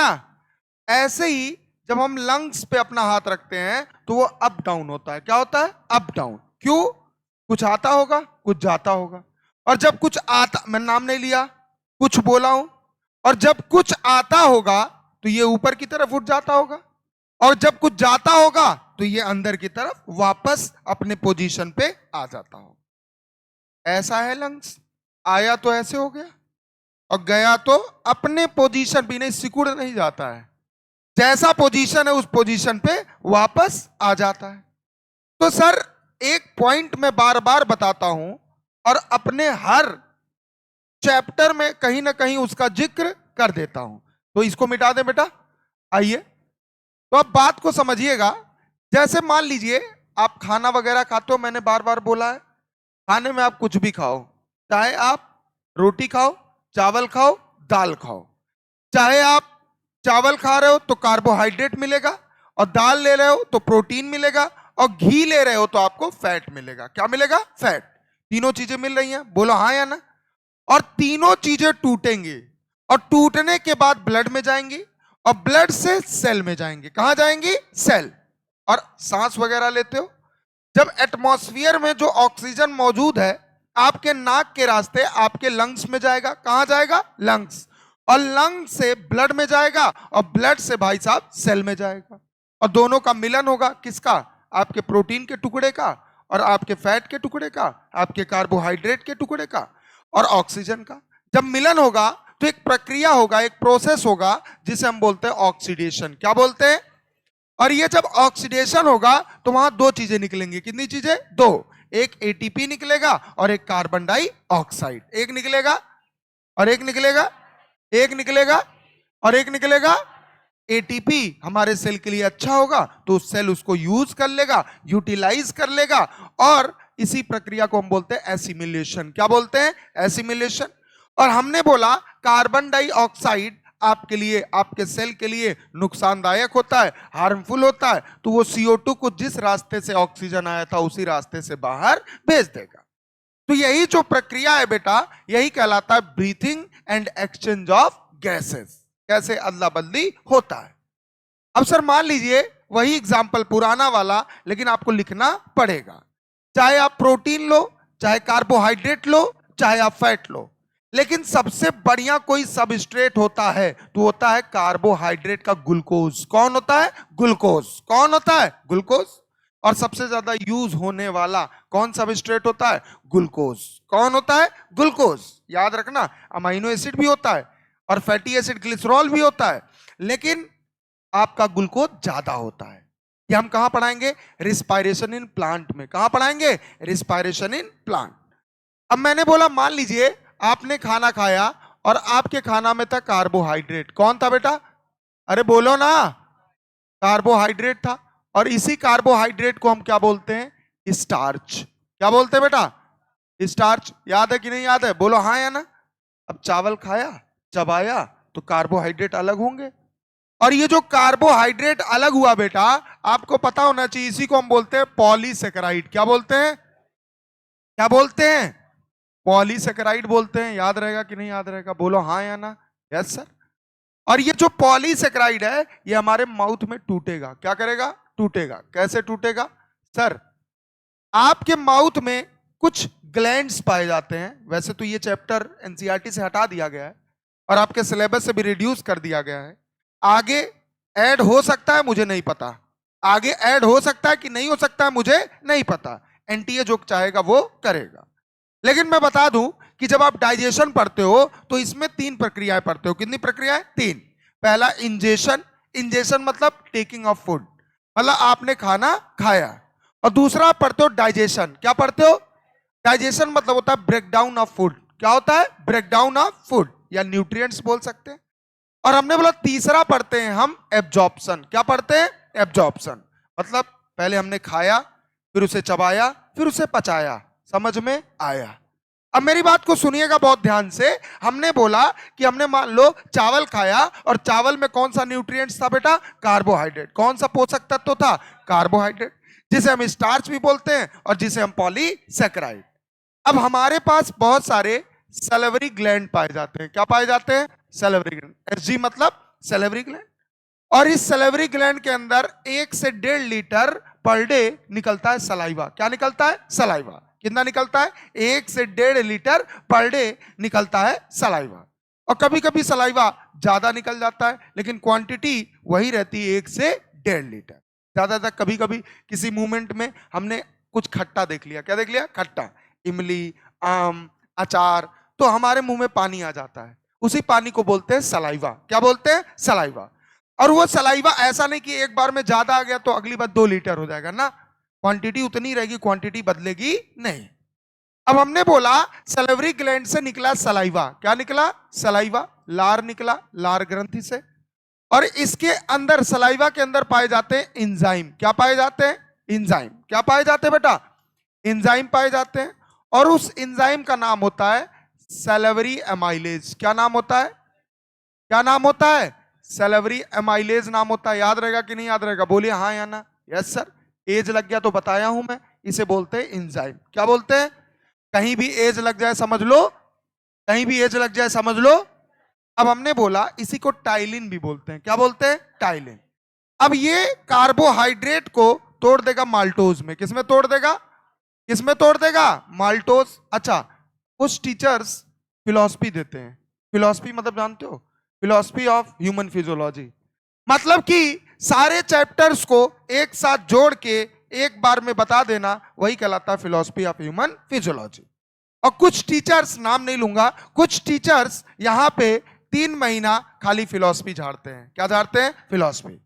ना, ऐसे ही जब हम लंग्स पे अपना हाथ रखते हैं तो वो अप डाउन होता है। क्या होता है? Up down. क्यों? कुछ आता होगा, कुछ जाता होगा। और जब कुछ आता, मैं नाम नहीं लिया, कुछ बोला हूं, और जब कुछ आता होगा तो ये ऊपर की तरफ उठ जाता होगा, और जब कुछ जाता होगा तो ये अंदर की तरफ वापस अपने पोजीशन पे आ जाता होगा। ऐसा है लंग्स। आया तो ऐसे हो गया, और गया तो अपने पोजीशन पे नहीं, सिकुड़ नहीं जाता है, जैसा पोजीशन है उस पोजीशन पे वापस आ जाता है। तो सर एक पॉइंट मैं बार बार बताता हूं, और अपने हर चैप्टर में कहीं ना कहीं उसका जिक्र कर देता हूं, तो इसको मिटा दे बेटा। आइए, तो अब बात को समझिएगा। जैसे मान लीजिए आप खाना वगैरह खाते हो, मैंने बार बार बोला है, खाने में आप कुछ भी खाओ, चाहे आप रोटी खाओ, चावल खाओ, दाल खाओ। चाहे आप चावल खा रहे हो तो कार्बोहाइड्रेट मिलेगा, और दाल ले रहे हो तो प्रोटीन मिलेगा, और घी ले रहे हो तो आपको फैट मिलेगा। क्या मिलेगा? फैट। तीनों चीजें मिल रही हैं, बोलो हाँ या ना। और तीनों चीजें टूटेंगी, और टूटने के बाद ब्लड में जाएंगी, और ब्लड से सेल में जाएंगे। कहां जाएंगी? सेल। और सांस वगैरह लेते हो, जब एटमॉस्फेयर में जो ऑक्सीजन मौजूद है आपके नाक के रास्ते आपके लंग्स में जाएगा। कहां जाएगा? लंग्स। और लंग्स से ब्लड में जाएगा, और ब्लड से भाई साहब सेल में जाएगा, और दोनों का मिलन होगा। किसका? आपके प्रोटीन के टुकड़े का, और आपके फैट के टुकड़े का, आपके कार्बोहाइड्रेट के टुकड़े का, और ऑक्सीजन का। जब मिलन होगा तो एक प्रक्रिया होगा, एक प्रोसेस होगा, जिसे हम बोलते हैं ऑक्सीडेशन। क्या बोलते हैं? और ये जब ऑक्सीडेशन होगा तो वहां दो चीजें निकलेंगी। कितनी चीजें? दो। एक एटीपी निकलेगा और एक कार्बन डाइऑक्साइड। एक निकलेगा और एक निकलेगा, एक निकलेगा और एक निकलेगा। एटीपी हमारे सेल के लिए अच्छा होगा तो सेल उसको यूज कर लेगा, यूटिलाइज कर लेगा, और इसी प्रक्रिया को हम बोलते हैं एसिमिलेशन। क्या बोलते हैं? एसिमिलेशन। और हमने बोला कार्बन डाइऑक्साइड आपके लिए, आपके सेल के लिए नुकसानदायक होता है, हार्मफुल होता है, तो वो CO2 को जिस रास्ते से ऑक्सीजन आया था उसी रास्ते से बाहर भेज देगा। तो यही जो प्रक्रिया है बेटा, यही कहलाता है breathing and exchange of gases. कैसे अदला बदली होता है। अब सर मान लीजिए वही एग्जाम्पल पुराना वाला, लेकिन आपको लिखना पड़ेगा। चाहे आप प्रोटीन लो, चाहे कार्बोहाइड्रेट लो, चाहे आप फैट लो, लेकिन सबसे बढ़िया कोई सबस्ट्रेट होता है तो होता है कार्बोहाइड्रेट का ग्लूकोज। कौन होता है? ग्लूकोज। कौन होता है? ग्लूकोज। और सबसे ज्यादा यूज होने वाला कौन सबस्ट्रेट होता है? ग्लूकोज। कौन होता है? ग्लूकोज। याद रखना, अमीनो एसिड भी होता है और फैटी एसिड ग्लिसरॉल भी होता है, लेकिन आपका ग्लूकोज ज्यादा होता है। ये हम कहां पढ़ाएंगे? रिस्पायरेशन इन प्लांट में। कहां पढ़ाएंगे? Respiration in plant. अब मैंने बोला मान लीजिए आपने खाना खाया और आपके खाना में था कार्बोहाइड्रेट। कौन था बेटा? अरे बोलो ना। कार्बोहाइड्रेट था, और इसी कार्बोहाइड्रेट को हम क्या बोलते हैं? स्टार्च। क्या बोलते हैं बेटा? स्टार्च। याद है कि नहीं याद है? बोलो हाँ या ना। अब चावल खाया, चबाया, तो कार्बोहाइड्रेट अलग होंगे, और ये जो कार्बोहाइड्रेट अलग हुआ बेटा, आपको पता होना चाहिए, इसी को हम बोलते हैं पॉलीसेकेराइड। क्या बोलते हैं? क्या बोलते हैं? पॉलीसेकेराइड बोलते हैं। याद रहेगा कि नहीं याद रहेगा? बोलो हाँ या ना। Yes sir. और ये जो पॉलीसेकेराइड है ये हमारे माउथ में टूटेगा। क्या करेगा? टूटेगा। कैसे टूटेगा? सर आपके माउथ में कुछ ग्लैंड्स पाए जाते हैं। वैसे तो ये चैप्टर एनसीईआरटी से हटा दिया गया है और आपके सिलेबस से भी रिड्यूस कर दिया गया है। आगे ऐड हो सकता है, मुझे नहीं पता। आगे ऐड हो सकता है कि नहीं हो सकता है, मुझे नहीं पता। एनटीए जो चाहेगा वो करेगा। लेकिन मैं बता दूं कि जब आप डाइजेशन पढ़ते हो तो इसमें 3 प्रक्रियाएं पढ़ते हो। कितनी प्रक्रियाएं? 3। पहला इंजेशन। इंजेशन मतलब टेकिंग ऑफ फूड, मतलब आपने खाना खाया। और दूसरा पढ़ते हो डाइजेशन। क्या पढ़ते हो? डाइजेशन मतलब होता है ब्रेक डाउन ऑफ फूड। क्या होता है? ब्रेक डाउन ऑफ फूड, या न्यूट्रिएंट्स बोल सकते हैं। और हमने बोला तीसरा पढ़ते हैं हम एब्जॉर्प्शन। क्या पढ़ते हैं? एब्जॉर्प्शन मतलब पहले हमने खाया, फिर उसे चबाया, फिर उसे पचाया। समझ में आया? अब मेरी बात को सुनिएगा बहुत ध्यान से। हमने बोला कि हमने मान लो चावल खाया, और चावल में कौन सा न्यूट्रिएंट्स था बेटा? कार्बोहाइड्रेट। कौन सा पोषक तत्व था? कार्बोहाइड्रेट, जिसे हम स्टार्च भी बोलते हैं और जिसे हम पॉलीसेकेराइड। अब हमारे पास बहुत सारे सैलिवरी ग्लैंड पाए जाते हैं। क्या पाए जाते हैं? Salivary gland. एसजी मतलब सैलिवरी ग्लैंड। और इस सैलिवरी ग्लैंड के अंदर 1 से 1.5 लीटर पर डे निकलता है सलाइवा। क्या निकलता है? सलाइवा। कितना निकलता है? 1 से 1.5 लीटर पर डे निकलता है सलाइवा। और कभी कभी सलाइवा ज्यादा निकल जाता है, लेकिन क्वांटिटी वही रहती है 1 से 1.5 लीटर। ज्यादातर कभी कभी किसी मूवमेंट में हमने कुछ खट्टा देख लिया। क्या देख लिया? खट्टा, इमली, आम, अचार, तो हमारे मुंह में पानी आ जाता है। उसी पानी को बोलते हैं सलाइवा। क्या बोलते हैं? सलाइवा। और वो सलाइवा ऐसा नहीं कि एक बार में ज्यादा आ गया तो अगली बार 2 लीटर हो जाएगा ना, क्वांटिटी उतनी रहेगी, क्वांटिटी बदलेगी नहीं। अब हमने बोला सैलिवरी ग्लैंड से निकला सलाइवा। क्या निकला? सलाइवा। लार निकला, लार ग्रंथि से। और इसके अंदर, सलाइवा के अंदर पाए जाते हैं एंजाइम। क्या पाए जाते हैं? एंजाइम। क्या पाए जाते हैं बेटा? एंजाइम पाए जाते हैं। और उस एंजाइम का नाम होता है सैलिवरी एमाइलेज। क्या नाम होता है? क्या नाम होता है? सैलिवरी एमाइलेज नाम होता है। याद रहेगा कि नहीं याद रहेगा? बोलिए हाँ या ना। Yes sir. एज लग गया तो बताया हूं मैं, इसे बोलते हैं एंजाइम। क्या बोलते हैं? कहीं भी एज लग जाए समझ लो, कहीं भी एज लग जाए समझ लो। अब हमने बोला इसी को टाइलिन भी बोलते हैं। क्या बोलते हैं? टाइलिन। अब ये कार्बोहाइड्रेट को तोड़ देगा माल्टोज में। किसमें तोड़ देगा? किसमें तोड़ देगा? माल्टोज। अच्छा, कुछ टीचर्स फिलॉसफी देते हैं। फिलॉसफी मतलब जानते हो? Philosophy of human physiology. मतलब कि सारे चैप्टर्स को एक साथ जोड़ के एक बार में बता देना, वही कहलाता है फिलॉसफी ऑफ ह्यूमन फिजियोलॉजी। और कुछ टीचर्स, नाम नहीं लूंगा, कुछ टीचर्स यहां पे 3 महीना खाली फिलॉसफी झाड़ते हैं। क्या झाड़ते हैं? फिलॉसफी।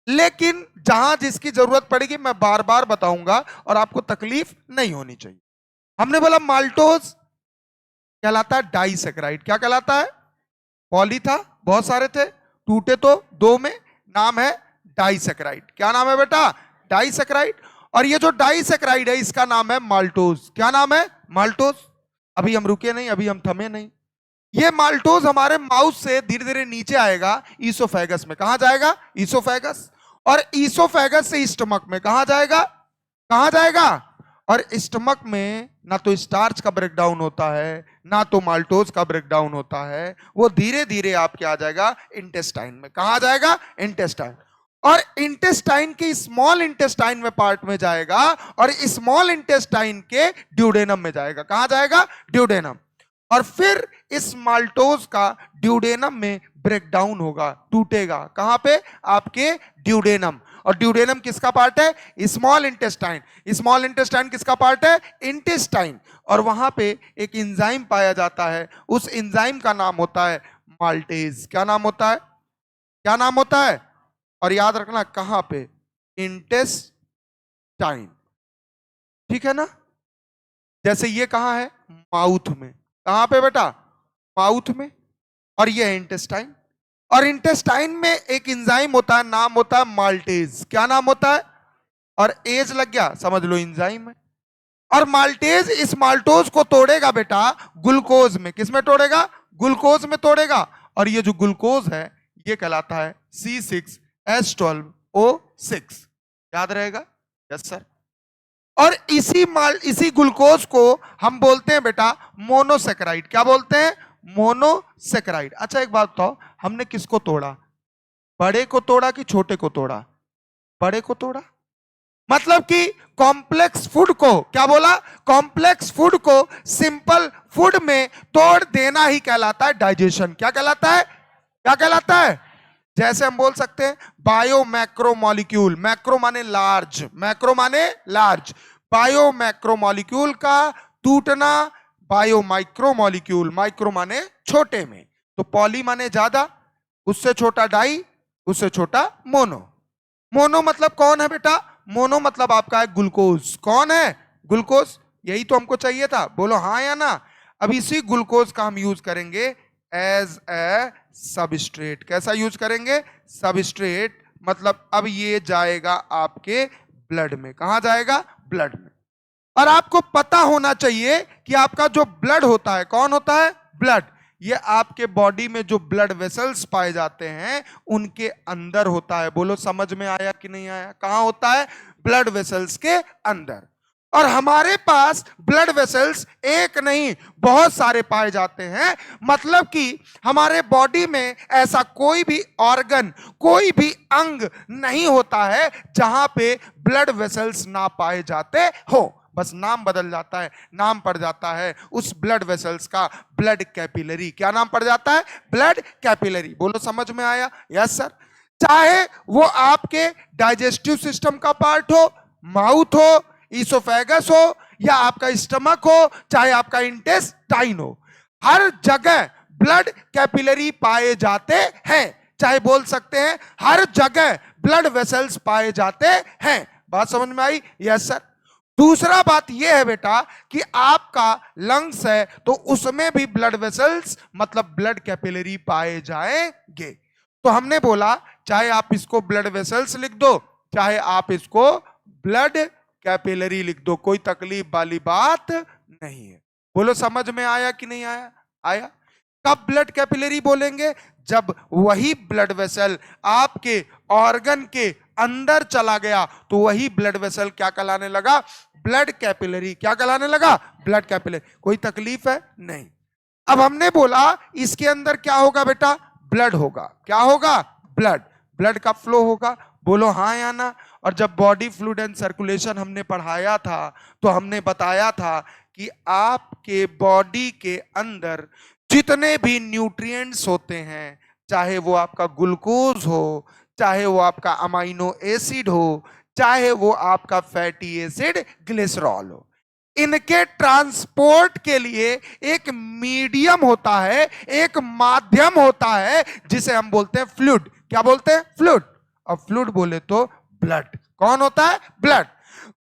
लेकिन जहां जिसकी जरूरत पड़ेगी मैं बार बार बताऊंगा और आपको तकलीफ नहीं होनी चाहिए। हमने बोला माल्टोज कहलाता है डाइसैकेराइड। क्या कहलाता है? पॉली था, बहुत सारे थे, टूटे तो 2 में, नाम है डाइसैकेराइड। क्या नाम है बेटा? डाइसैकेराइड। और ये जो डाइसैकेराइड है इसका नाम है माल्टोज। क्या नाम है? माल्टोज। अभी हम रुके नहीं, अभी हम थमे नहीं। ये माल्टोज हमारे माउथ से धीरे धीरे नीचे आएगा ईसोफेगस में। कहां जाएगा? ईसोफेगस। और ईसोफेगस से स्टमक में। कहां जाएगा? कहां जाएगा? और स्टमक में ना तो स्टार्च का ब्रेकडाउन होता है, ना तो माल्टोज का ब्रेकडाउन होता है, वो धीरे धीरे आपके आ जाएगा इंटेस्टाइन में। कहां जाएगा? इंटेस्टाइन। और इंटेस्टाइन के स्मॉल इंटेस्टाइन में पार्ट में जाएगा, और स्मॉल इंटेस्टाइन के ड्यूडेनम में जाएगा। कहां जाएगा? ड्यूडेनम। और फिर इस माल्टोज का ड्यूडेनम में ब्रेकडाउन होगा, टूटेगा। कहां पे? आपके ड्यूडेनम। और ड्यूडेनम किसका पार्ट है? Small intestine. स्मॉल इंटेस्टाइन किसका पार्ट है? इंटेस्टाइन। और वहां पे एक एंजाइम पाया जाता है, उस एंजाइम का नाम होता है माल्टेज। क्या नाम होता है? क्या नाम होता है? और याद रखना कहां पे? इंटेस्टाइन। ठीक है ना? जैसे ये कहां है? माउथ में। कहां पे बेटा? माउथ में। और ये है इंटेस्टाइन। और इंटेस्टाइन में एक एंजाइम होता है, नाम होता है माल्टेज। क्या नाम होता है? और एज लग गया समझ लो एंजाइम है। और माल्टेज इस माल्टोज को तोड़ेगा बेटा ग्लूकोज में। किस में तोड़ेगा? ग्लूकोज में तोड़ेगा। और ये जो ग्लूकोज है ये कहलाता है C6H12O6। याद रहेगा? Yes sir. और इसी ग्लूकोज को हम बोलते हैं बेटा मोनोसेकेराइड। क्या बोलते हैं? मोनोसेकेराइड। अच्छा एक बात बताओ, हमने किसको तोड़ा? बड़े को तोड़ा कि छोटे को तोड़ा? बड़े को तोड़ा। मतलब कि कॉम्प्लेक्स फूड को, क्या बोला? कॉम्प्लेक्स फूड को सिंपल फूड में तोड़ देना ही कहलाता है डाइजेशन। क्या कहलाता है? क्या कहलाता है? जैसे हम बोल सकते हैं बायो मैक्रो मॉलिक्यूल। मैक्रो माने लार्ज, मैक्रो माने लार्ज। बायो मैक्रो मॉलिक्यूल का टूटना, बायो माइक्रो मॉलिक्यूल, माइक्रो माने छोटे में। तो पॉली माने ज्यादा, उससे छोटा डाई, उससे छोटा मोनो। मोनो मतलब कौन है बेटा? मोनो मतलब आपका है ग्लूकोज। कौन है? ग्लूकोज। यही तो हमको चाहिए था, बोलो हाँ या ना। अब इसी ग्लूकोज का हम यूज करेंगे एज ए सबस्ट्रेट। कैसा यूज करेंगे? सबस्ट्रेट। मतलब अब ये जाएगा आपके ब्लड में। कहां जाएगा? ब्लड में। और आपको पता होना चाहिए कि आपका जो ब्लड होता है, कौन होता है? ब्लड। ये आपके बॉडी में जो ब्लड वेसल्स पाए जाते हैं उनके अंदर होता है। बोलो समझ में आया कि नहीं आया? कहां होता है? ब्लड वेसल्स के अंदर। और हमारे पास ब्लड वेसल्स एक नहीं बहुत सारे पाए जाते हैं। मतलब कि हमारे बॉडी में ऐसा कोई भी ऑर्गन, कोई भी अंग नहीं होता है जहां पे ब्लड वेसल्स ना पाए जाते हो। बस नाम बदल जाता है, नाम पड़ जाता है उस ब्लड वेसल्स का ब्लड कैपिलरी। क्या नाम पड़ जाता है? Blood capillary. बोलो समझ में आया? Yes sir. चाहे वो आपके डाइजेस्टिव सिस्टम का पार्ट हो, माउथ हो, इसोफेगस हो, या आपका स्टमक हो, चाहे आपका इंटेस्टाइन हो, हर जगह ब्लड कैपिलरी पाए जाते हैं। चाहे बोल सकते हैं हर जगह ब्लड वेसल्स पाए जाते हैं। बात समझ में आई? Yes sir. दूसरा बात यह है बेटा कि आपका लंग्स है तो उसमें भी ब्लड वेसल्स मतलब ब्लड कैपिलरी पाए जाएंगे। तो हमने बोला चाहे आप इसको ब्लड वेसल्स लिख दो, चाहे आप इसको ब्लड कैपिलरी लिख दो, कोई तकलीफ वाली बात नहीं है। बोलो समझ में आया कि नहीं आया? आया। कब ब्लड कैपिलरी बोलेंगे? जब वही ब्लड वेसल आपके ऑर्गन के अंदर चला गया तो वही ब्लड वेसल क्या कहलाने लगा? Blood capillary. क्या कहलाने लगा? Blood capillary. कोई तकलीफ है? नहीं। अब हमने बोला इसके अंदर क्या होगा बेटा? ब्लड होगा। क्या होगा? ब्लड। ब्लड का फ्लो होगा। बोलो हाँ या ना। और जब बॉडी फ्लूइड एंड सर्कुलेशन हमने पढ़ाया था तो हमने बताया था कि आपके बॉडी के अंदर जितने भी न्यूट्रिएंट्स होते हैं, चाहे वो आपका ग्लूकोज हो, चाहे वो आपका अमाइनो एसिड हो, चाहे वो आपका फैटी एसिड ग्लिसरॉल हो, इनके ट्रांसपोर्ट के लिए एक मीडियम होता है, एक माध्यम होता है जिसे हम बोलते हैं फ्लूइड। क्या बोलते हैं? फ्लूइड। और फ्लूइड बोले तो ब्लड। कौन होता है? ब्लड।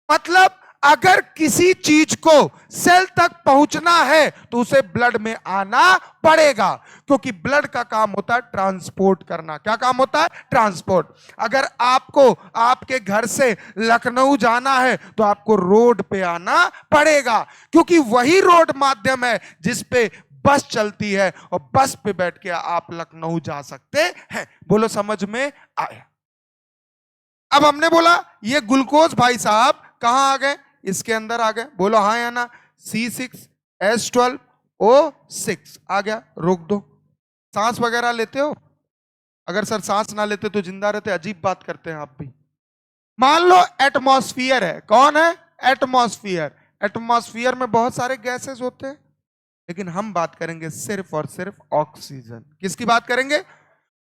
मतलब अगर किसी चीज को सेल तक पहुंचना है तो उसे ब्लड में आना पड़ेगा, क्योंकि ब्लड का काम होता है ट्रांसपोर्ट करना। क्या काम होता है? ट्रांसपोर्ट। अगर आपको आपके घर से लखनऊ जाना है तो आपको रोड पे आना पड़ेगा, क्योंकि वही रोड माध्यम है जिस पे बस चलती है और बस पे बैठ के आप लखनऊ जा सकते हैं। बोलो समझ में आया? अब हमने बोला ये ग्लूकोज भाई साहब कहां आ गए? इसके अंदर आ गए। बोलो हाँ या ना। C6H12O6 आ गया। रोक दो। सांस वगैरह लेते हो? अगर सर सांस ना लेते तो जिंदा रहते। अजीब बात करते हैं आप भी। मान लो एटमॉस्फियर है। कौन है? एटमॉस्फियर। एटमॉस्फियर में बहुत सारे गैसेस होते हैं, लेकिन हम बात करेंगे सिर्फ और सिर्फ ऑक्सीजन। किसकी बात करेंगे?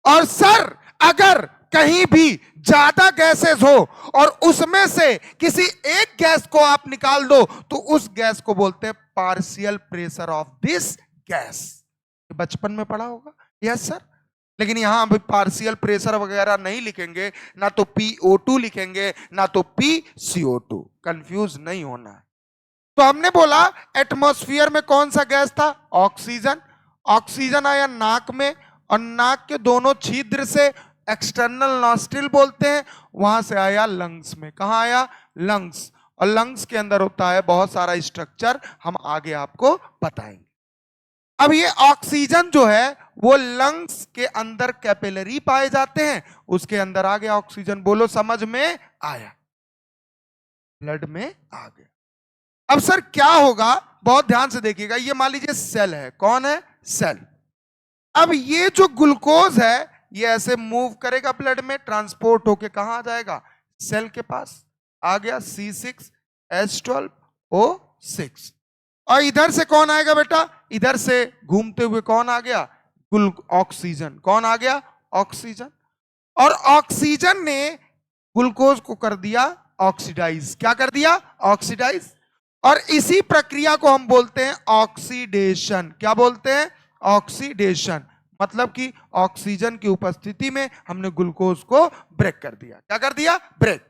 और सर अगर कहीं भी ज्यादा गैसेस हो और उसमें से किसी एक गैस को आप निकाल दो तो उस गैस को बोलते हैं partial pressure of this gas. बचपन में पढ़ा होगा। Yes sir. लेकिन यहां अभी पार्शियल प्रेशर वगैरह नहीं लिखेंगे, ना तो PO2 लिखेंगे ना तो PCO2। कंफ्यूज नहीं होना है। तो हमने बोला एटमॉस्फेयर में कौन सा गैस था? ऑक्सीजन। ऑक्सीजन आया नाक में, और नाक के दोनों छिद्र से एक्सटर्नल नॉस्ट्रिल बोलते हैं, वहां से आया लंग्स में। कहां आया? लंग्स। और लंग्स के अंदर होता है बहुत सारा स्ट्रक्चर, हम आगे आपको बताएंगे। अब ये ऑक्सीजन जो है वो लंग्स के अंदर कैपिलरी पाए जाते हैं, उसके अंदर आ गया ऑक्सीजन। बोलो समझ में आया? ब्लड में आ गया। अब सर क्या होगा? बहुत ध्यान से देखिएगा। ये मान लीजिए सेल है। कौन है? सेल। अब ये जो ग्लूकोज है ये ऐसे मूव करेगा ब्लड में, ट्रांसपोर्ट होके कहां आ जाएगा? सेल के पास आ गया। C6H12O6। और इधर से कौन आएगा बेटा? इधर से घूमते हुए कौन आ गया? ऑक्सीजन। कौन आ गया? ऑक्सीजन। और ऑक्सीजन ने ग्लूकोज को कर दिया ऑक्सीडाइज। क्या कर दिया? ऑक्सीडाइज। और इसी प्रक्रिया को हम बोलते हैं ऑक्सीडेशन। क्या बोलते हैं? ऑक्सीडेशन। मतलब कि ऑक्सीजन की उपस्थिति में हमने ग्लूकोज को ब्रेक कर दिया। क्या कर दिया? ब्रेक।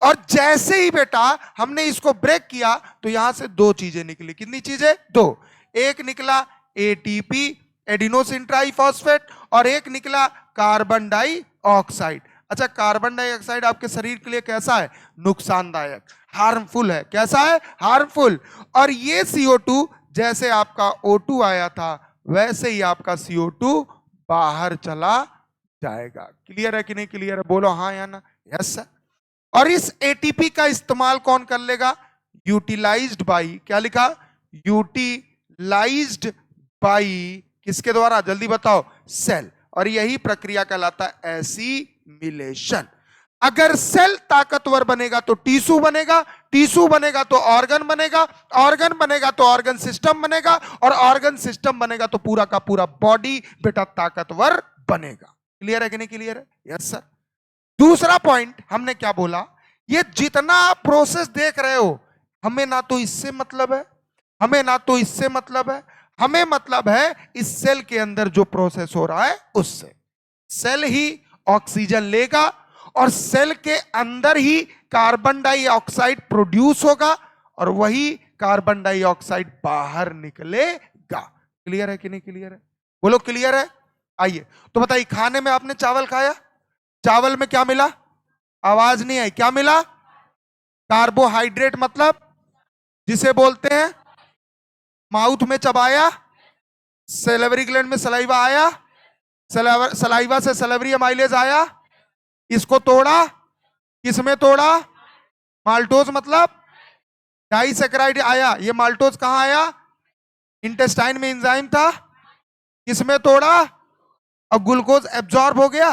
और जैसे ही बेटा हमने इसको ब्रेक किया तो यहां से दो चीजें निकली। कितनी चीजें? दो। एक निकला ATP एडिनोसिन ट्राइफॉस्फेट, और एक निकला कार्बन डाइऑक्साइड। अच्छा, कार्बन डाइऑक्साइड आपके शरीर के लिए कैसा है? नुकसानदायक, हार्मफुल है। कैसा है? हार्मफुल। और ये CO2 जैसे आपका O2 आया था वैसे ही आपका CO2 बाहर चला जाएगा। क्लियर है कि नहीं? क्लियर है? बोलो हाँ या ना। Yes sir. और इस ATP का इस्तेमाल कौन कर लेगा? यूटिलाइज्ड बाई, क्या लिखा, यूटिलाइज्ड बाई किसके द्वारा, जल्दी बताओ, सेल। और यही प्रक्रिया कहलाता है एसिमिलेशन। अगर सेल ताकतवर बनेगा तो टिश्यू बनेगा, टिश्यू बनेगा तो ऑर्गन बनेगा, ऑर्गन बनेगा तो ऑर्गन सिस्टम बनेगा, और ऑर्गन सिस्टम बनेगा तो पूरा का पूरा बॉडी बेटा ताकतवर बनेगा। क्लियर है कि नहीं क्लियर है? Yes sir. दूसरा पॉइंट हमने क्या बोला, ये जितना आप प्रोसेस देख रहे हो, हमें ना तो इससे मतलब है, हमें ना तो इससे मतलब है, हमें मतलब है इस सेल के अंदर जो प्रोसेस हो रहा है उससे। सेल ही ऑक्सीजन लेगा और सेल के अंदर ही कार्बन डाइऑक्साइड प्रोड्यूस होगा और वही कार्बन डाइऑक्साइड बाहर निकलेगा। क्लियर है कि नहीं क्लियर है? बोलो क्लियर है। आइए तो बताइए, खाने में आपने चावल खाया, चावल में क्या मिला, आवाज नहीं आई, क्या मिला, कार्बोहाइड्रेट, मतलब जिसे बोलते हैं माउथ में चबाया, सेलेवरी ग्लैंड में सलाइवा आया, सलाइवा से सेलेवरी अमाइलेज आया, इसको तोड़ा, किसमें तोड़ा, माल्टोज मतलब डाइसैकेराइड आया। ये माल्टोज कहां आया, इंटेस्टाइन में एंजाइम था, किसमें तोड़ा, और ग्लूकोज एब्जॉर्ब हो गया,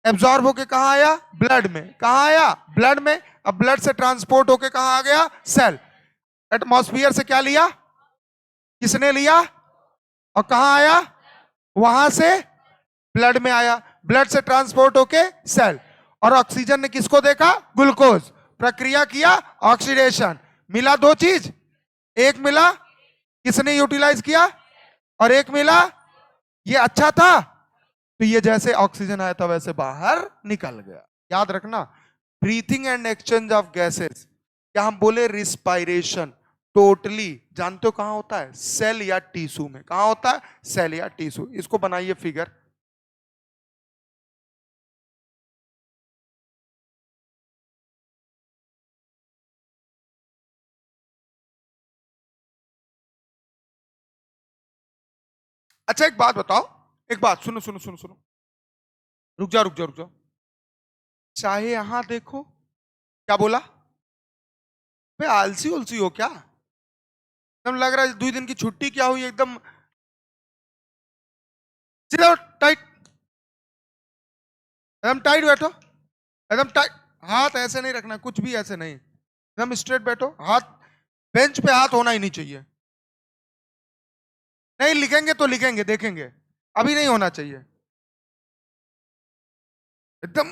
एब्जॉर्ब होके कहां आया, ब्लड में, कहां आया, ब्लड में। अब ब्लड से ट्रांसपोर्ट होके कहां आ गया, सेल। एटमॉस्फेयर से क्या लिया, किसने लिया, और कहां आया, वहां से ब्लड में आया, ब्लड से ट्रांसपोर्ट होके सेल। और ऑक्सीजन ने किसको देखा, ग्लूकोज, प्रक्रिया किया ऑक्सीडेशन, मिला दो चीज, एक मिला किसने यूटिलाइज किया, और एक मिला ये अच्छा था, तो ये जैसे ऑक्सीजन आया था वैसे बाहर निकल गया। याद रखना, breathing and exchange of gases, क्या हम बोले रिस्पायरेशन, टोटली जानते हो कहां होता है, सेल या टिश्यू में। कहां होता है, सेल या टिश्यू। इसको बनाइए फिगर। अच्छा एक बात बताओ, एक बात सुनो सुनो सुनो सुनो, रुक जाओ रुक जाओ रुक जाओ। चाहे यहां देखो, क्या बोला, बे आलसी उलसी हो क्या, एकदम लग रहा है 2 दिन की छुट्टी क्या हुई, एकदम सीधा टाइट, एकदम टाइट बैठो, एकदम टाइट। हाथ ऐसे नहीं रखना, कुछ भी ऐसे नहीं, एकदम स्ट्रेट बैठो, हाथ बेंच पे हाथ होना ही नहीं चाहिए। नहीं लिखेंगे तो लिखेंगे, देखेंगे, अभी नहीं होना चाहिए। एकदम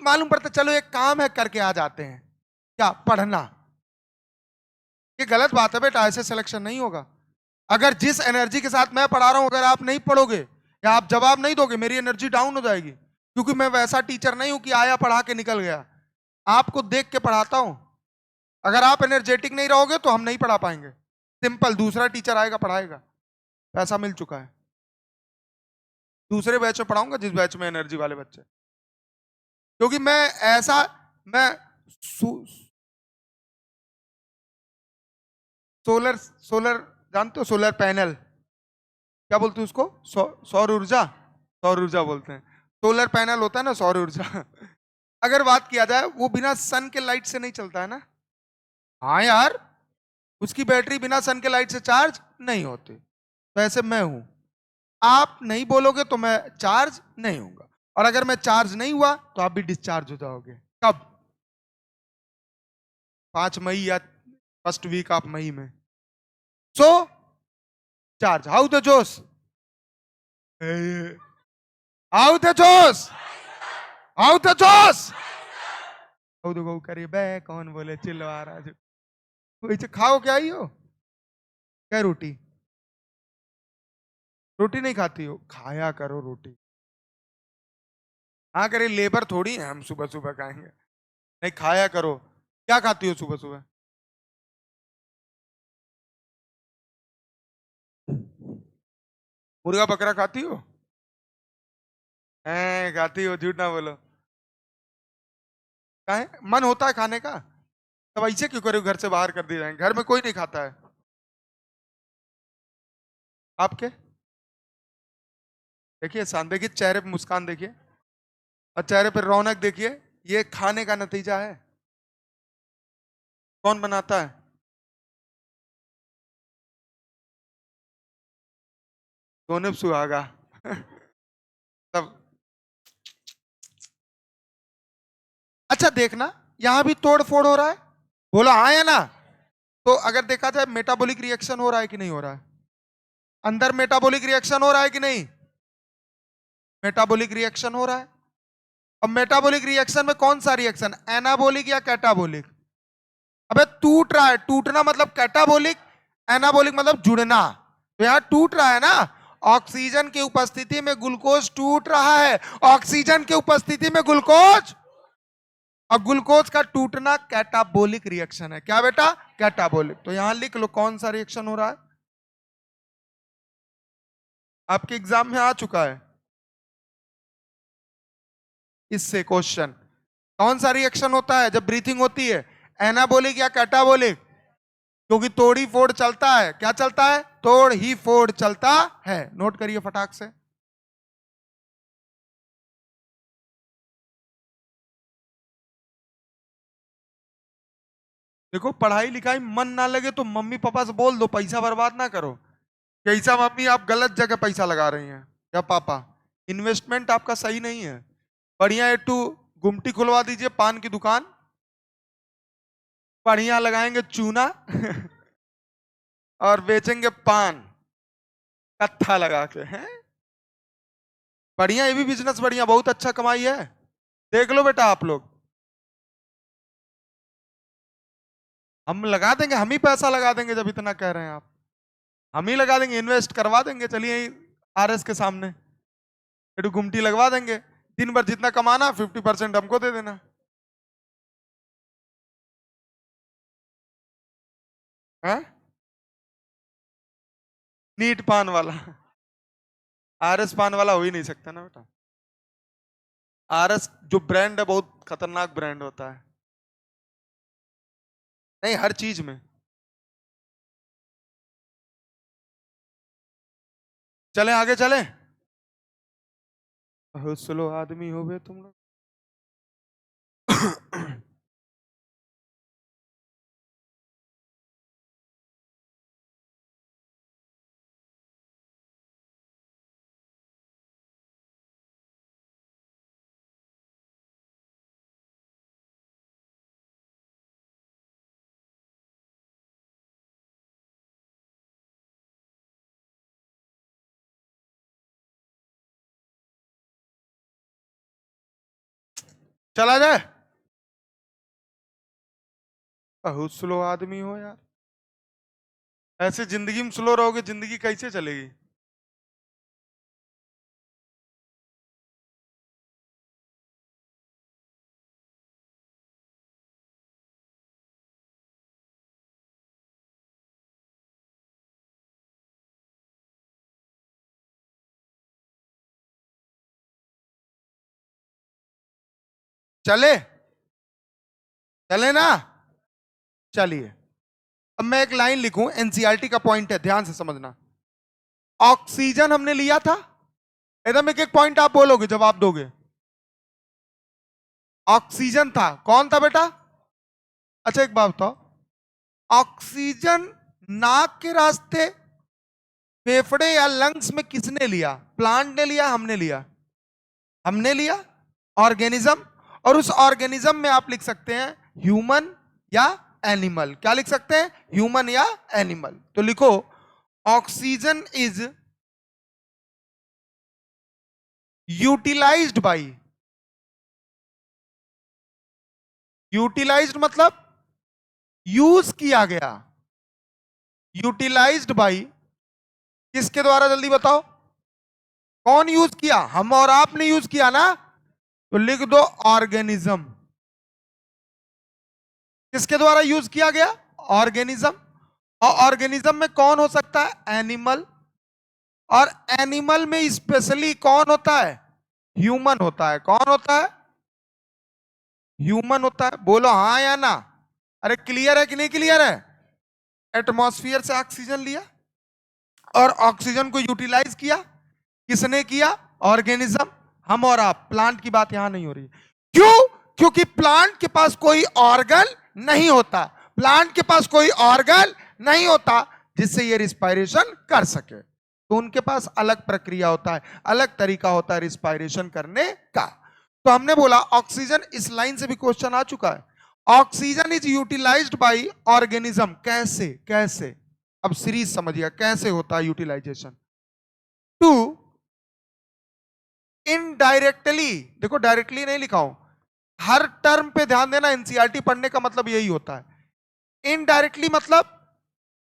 मालूम पड़ता चलो एक काम है करके आ जाते हैं, क्या पढ़ना। ये गलत बात है बेटा, ऐसे सिलेक्शन नहीं होगा। अगर जिस एनर्जी के साथ मैं पढ़ा रहा हूं अगर आप नहीं पढ़ोगे या आप जवाब नहीं दोगे, मेरी एनर्जी डाउन हो जाएगी, क्योंकि मैं वैसा टीचर नहीं हूं कि आया पढ़ा के निकल गया, आपको देख के पढ़ाता हूं। अगर आप एनर्जेटिक नहीं रहोगे तो हम नहीं पढ़ा पाएंगे, सिंपल। दूसरा टीचर आएगा पढ़ाएगा, पैसा मिल चुका है, दूसरे बैच में पढ़ाऊंगा जिस बैच में एनर्जी वाले बच्चे, क्योंकि मैं ऐसा, मैं सोलर, सोलर जानते हो, सोलर पैनल क्या बोलते हैं उसको, सौर ऊर्जा, सौर ऊर्जा बोलते हैं। सोलर पैनल होता है ना, सौर ऊर्जा। अगर बात किया जाए वो बिना सन के लाइट से नहीं चलता है ना, हाँ यार, उसकी बैटरी बिना सन के लाइट से चार्ज नहीं होती। तो ऐसे मैं हूं, आप नहीं बोलोगे तो मैं चार्ज नहीं होऊंगा, और अगर मैं चार्ज नहीं हुआ तो आप भी डिस्चार्ज हो जाओगे। कब, 5 मई या फर्स्ट वीक ऑफ मई में। सो चार्ज, हाउ द जोश, हाउ द जोश, हाउ द जोश, हाउ द गो करिए बे, कौन बोले चिल्ला रहा है, कोई खाओ क्या ही हो, क्या रोटी, रोटी नहीं खाती हो, खाया करो रोटी। हाँ करे, लेबर थोड़ी है हम सुबह सुबह खाएंगे, नहीं खाया करो। क्या खाती हो सुबह सुबह, मुर्गा बकरा खाती हो, खाती हो, झूठ ना बोलो। काहे मन होता है खाने का, तब ऐसे क्यों करो, घर से बाहर कर दिए जाएंगे, घर में कोई नहीं खाता है आपके। देखिए शान, देखिए चेहरे पे मुस्कान देखिए, और चेहरे पे रौनक देखिए, ये खाने का नतीजा है। कौन बनाता है, सोने पे सुहागा। तब अच्छा देखना, यहां भी तोड़ फोड़ हो रहा है, बोला हाँ या ना? तो अगर देखा जाए मेटाबॉलिक रिएक्शन हो रहा है कि नहीं हो रहा है? अंदर मेटाबॉलिक रिएक्शन हो रहा है कि नहीं? मेटाबॉलिक रिएक्शन हो रहा है। अब मेटाबॉलिक रिएक्शन में कौन सा रिएक्शन, एनाबॉलिक या कैटाबॉलिक? अबे टूट रहा है, टूटना मतलब कैटाबॉलिक, एनाबॉलिक मतलब जुड़ना। तो यहां टूट रहा है ना, ऑक्सीजन की उपस्थिति में ग्लूकोज टूट रहा है, ऑक्सीजन की उपस्थिति में ग्लूकोज। अब ग्लूकोज का टूटना कैटाबॉलिक रिएक्शन है। क्या बेटा? कैटाबॉलिक। तो यहां लिख लो कौन सा रिएक्शन हो रहा है, आपके एग्जाम में आ चुका है इससे क्वेश्चन। कौन सा रिएक्शन होता है जब ब्रीथिंग होती है, एनाबॉलिक या कैटाबॉलिक? क्योंकि तोड़ ही फोड़ चलता है। क्या चलता है? तोड़ ही फोड़ चलता है। नोट करिए फटाक से। देखो पढ़ाई लिखाई मन ना लगे तो मम्मी पापा से बोल दो, पैसा बर्बाद ना करो। कैसा मम्मी, आप गलत जगह पैसा लगा रही हैं या पापा, इन्वेस्टमेंट आपका सही नहीं है। बढ़िया एकटू गुमटी खुलवा दीजिए, पान की दुकान, बढ़िया लगाएंगे चूना और बेचेंगे पान कत्था लगा के हैं। बढ़िया, ये भी बिजनेस बढ़िया, बहुत अच्छा कमाई है। देख लो बेटा आप लोग, हम लगा देंगे, हम ही पैसा लगा देंगे जब इतना कह रहे हैं आप। हम ही लगा देंगे, इन्वेस्ट करवा देंगे। चलिए आरएस के सामने एकटू गुमटी लगवा देंगे, दिन भर जितना कमाना 50% हमको दे देना है। नीट पान वाला, आरएस पान वाला हो ही नहीं सकता ना बेटा। आरएस जो ब्रांड है बहुत खतरनाक ब्रांड होता है। नहीं, हर चीज में। चले आगे चले। बहुत स्लो आदमी हो गए तुम लोग। चला जाए। बहुत स्लो आदमी हो यार, ऐसे जिंदगी में स्लो रहोगे जिंदगी कैसे चलेगी? चले, चले ना। चलिए, अब मैं एक लाइन लिखूं, एनसीईआरटी का पॉइंट है, ध्यान से समझना। ऑक्सीजन हमने लिया था, एकदम एक एक पॉइंट आप बोलोगे, जवाब दोगे। ऑक्सीजन था, कौन था बेटा? अच्छा एक बात बताओ, ऑक्सीजन नाक के रास्ते, फेफड़े या लंग्स में किसने लिया? प्लांट ने लिया, हमने लिया? हमने लिया, ऑर्गेनिज्म। और उस ऑर्गेनिज्म में आप लिख सकते हैं ह्यूमन या एनिमल। क्या लिख सकते हैं? ह्यूमन या एनिमल। तो लिखो oxygen is utilized by, utilized मतलब यूज किया गया, यूटिलाइज्ड बाई किसके द्वारा, जल्दी बताओ। कौन यूज किया? हम और आपने यूज किया ना, तो लिख दो ऑर्गेनिज्म। किसके द्वारा यूज किया गया? ऑर्गेनिज्म। और ऑर्गेनिज्म में कौन हो सकता है? एनिमल। और एनिमल में स्पेशली कौन होता है? ह्यूमन होता है। कौन होता है? ह्यूमन होता है। बोलो हाँ या ना। अरे क्लियर है कि नहीं क्लियर है? एटमॉस्फेयर से ऑक्सीजन लिया और ऑक्सीजन को यूटिलाइज किया, किसने किया? ऑर्गेनिज्म। हम और आप, प्लांट की बात यहां नहीं हो रही। क्यों? क्योंकि प्लांट के पास कोई ऑर्गन नहीं होता, प्लांट के पास कोई ऑर्गन नहीं होता जिससे ये रिस्पायरेशन कर सके। तो उनके पास अलग प्रक्रिया होता है, अलग तरीका होता है रिस्पायरेशन करने का। तो हमने बोला ऑक्सीजन, इस लाइन से भी क्वेश्चन आ चुका है, oxygen is utilized by organism. कैसे कैसे, अब सीरीज समझिएगा कैसे होता है यूटिलाइजेशन। टू इनडायरेक्टली, देखो डायरेक्टली नहीं लिखा हूं, हर टर्म पे ध्यान देना, एनसीईआरटी पढ़ने का मतलब यही होता है। इनडायरेक्टली मतलब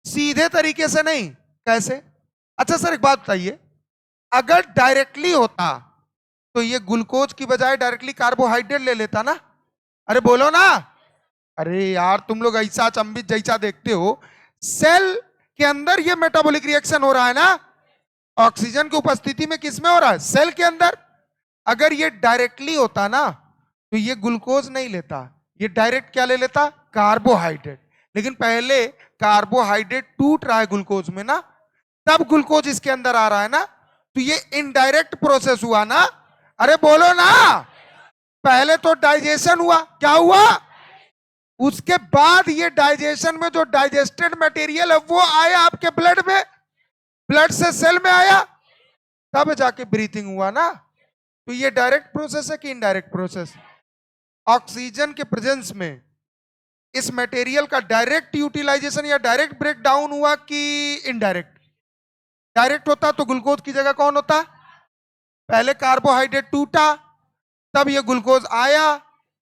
सीधे तरीके से नहीं। कैसे? अच्छा सर एक बात बताइए, अगर डायरेक्टली होता तो ये ग्लूकोज की बजाय डायरेक्टली कार्बोहाइड्रेट ले लेता ना? अरे बोलो ना। अरे यार तुम लोग ऐसा अचंभित जैसा देखते हो, सेल के अंदर ये मेटाबॉलिक रिएक्शन हो रहा है ना, ऑक्सीजन की उपस्थिति में, किस में हो रहा है? सेल के अंदर। अगर ये डायरेक्टली होता ना तो ये ग्लूकोज नहीं लेता, ये डायरेक्ट क्या ले लेता? कार्बोहाइड्रेट। लेकिन पहले कार्बोहाइड्रेट टूट रहा है ग्लूकोज में ना, तब ग्लूकोज इसके अंदर आ रहा है ना, तो ये इनडायरेक्ट प्रोसेस हुआ ना। अरे बोलो ना। पहले तो डाइजेशन हुआ, क्या हुआ? उसके बाद ये डाइजेशन में जो डाइजेस्टेड मटेरियल है वो आया आपके ब्लड में, ब्लड से सेल में आया, तब जाके ब्रीथिंग हुआ ना। तो ये डायरेक्ट प्रोसेस है कि इनडायरेक्ट प्रोसेस? ऑक्सीजन के प्रेजेंस में इस मटेरियल का डायरेक्ट यूटिलाइजेशन या डायरेक्ट ब्रेक डाउन हुआ कि इनडायरेक्ट? डायरेक्ट होता तो ग्लूकोज की जगह कौन होता? पहले कार्बोहाइड्रेट टूटा, तब ये ग्लूकोज आया,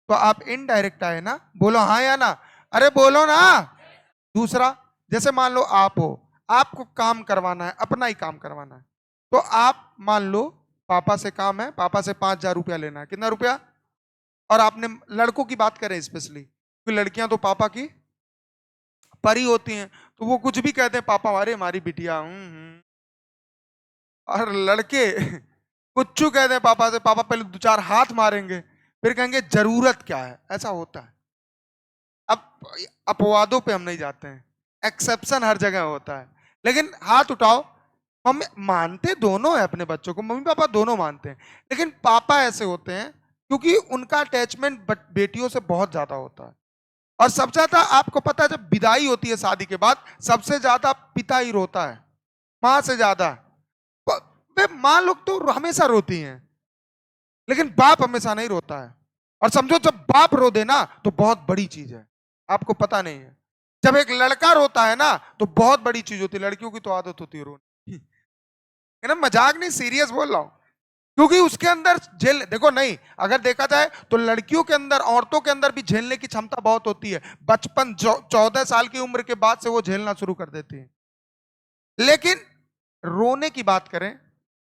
तो आप इनडायरेक्ट आए ना। बोलो हाँ या ना? अरे बोलो ना। दूसरा, जैसे मान लो आप हो, आपको काम करवाना है, अपना ही काम करवाना है, तो आप मान लो पापा से काम है, पापा से 5,000 रुपया लेना है। कितना रुपया? और आपने, लड़कों की बात करें स्पेशली, क्योंकि लड़कियां तो पापा की परी होती हैं, तो वो कुछ भी कहते हैं, पापा अरे हमारी बिटिया। और लड़के कुछ कहते हैं पापा से, पापा पहले 2-4 हाथ मारेंगे, फिर कहेंगे जरूरत क्या है। ऐसा होता है। अब अपवादों पे हम नहीं जाते हैं, एक्सेप्शन हर जगह होता है। लेकिन हाथ उठाओ, मम्मी मानते दोनों है अपने बच्चों को, मम्मी पापा दोनों मानते हैं, लेकिन पापा ऐसे होते हैं क्योंकि उनका अटैचमेंट बेटियों से बहुत ज्यादा होता है। और सबसे ज्यादा आपको पता है, जब विदाई होती है शादी के बाद, सबसे ज्यादा पिता ही रोता है, मां से ज्यादा। मां लोग तो हमेशा रोती हैं, लेकिन बाप हमेशा नहीं रोता है। और समझो जब बाप रो देना तो बहुत बड़ी चीज है, आपको पता नहीं है। जब एक लड़का रोता है ना तो बहुत बड़ी चीज होती है। लड़कियों की तो आदत होती है रोने, है ना, मजाक नहीं, सीरियस बोल रहा हूं। क्योंकि उसके अंदर झेल, देखो नहीं, अगर देखा जाए तो लड़कियों के अंदर, औरतों के अंदर भी झेलने की क्षमता बहुत होती है। बचपन 14 साल की उम्र के बाद से वो झेलना शुरू कर देती है। लेकिन रोने की बात करें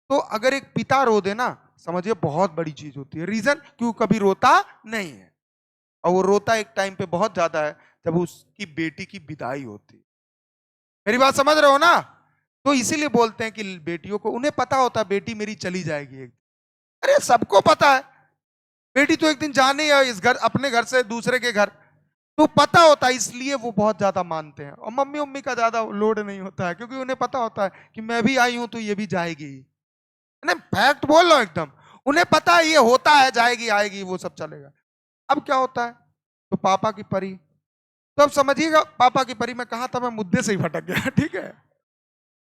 तो अगर एक पिता रो देना, समझिए बहुत बड़ी चीज होती है। रीजन, क्यों? कभी रोता नहीं है, और वो रोता एक टाइम पे बहुत ज्यादा है, जब उसकी बेटी की विदाई होती है। मेरी बात समझ रहे हो ना? तो इसीलिए बोलते हैं कि बेटियों को, उन्हें पता होता है बेटी मेरी चली जाएगी एक दिन। अरे सबको पता है बेटी तो एक दिन जाने है इस घर, अपने घर से दूसरे के घर, तो पता होता है, इसलिए वो बहुत ज्यादा मानते हैं। और मम्मी उम्मी का ज्यादा लोड नहीं होता है, क्योंकि उन्हें पता होता है कि मैं भी आई हूं तो ये भी जाएगी। नहीं, फैक्ट बोल रहा हूं एकदम, उन्हें पता है ये होता है, जाएगी आएगी वो सब चलेगा। अब क्या होता है, तो पापा की परी, तो अब समझिएगा पापा की परी में कहा था, मैं मुद्दे से ही भटक गया। ठीक है,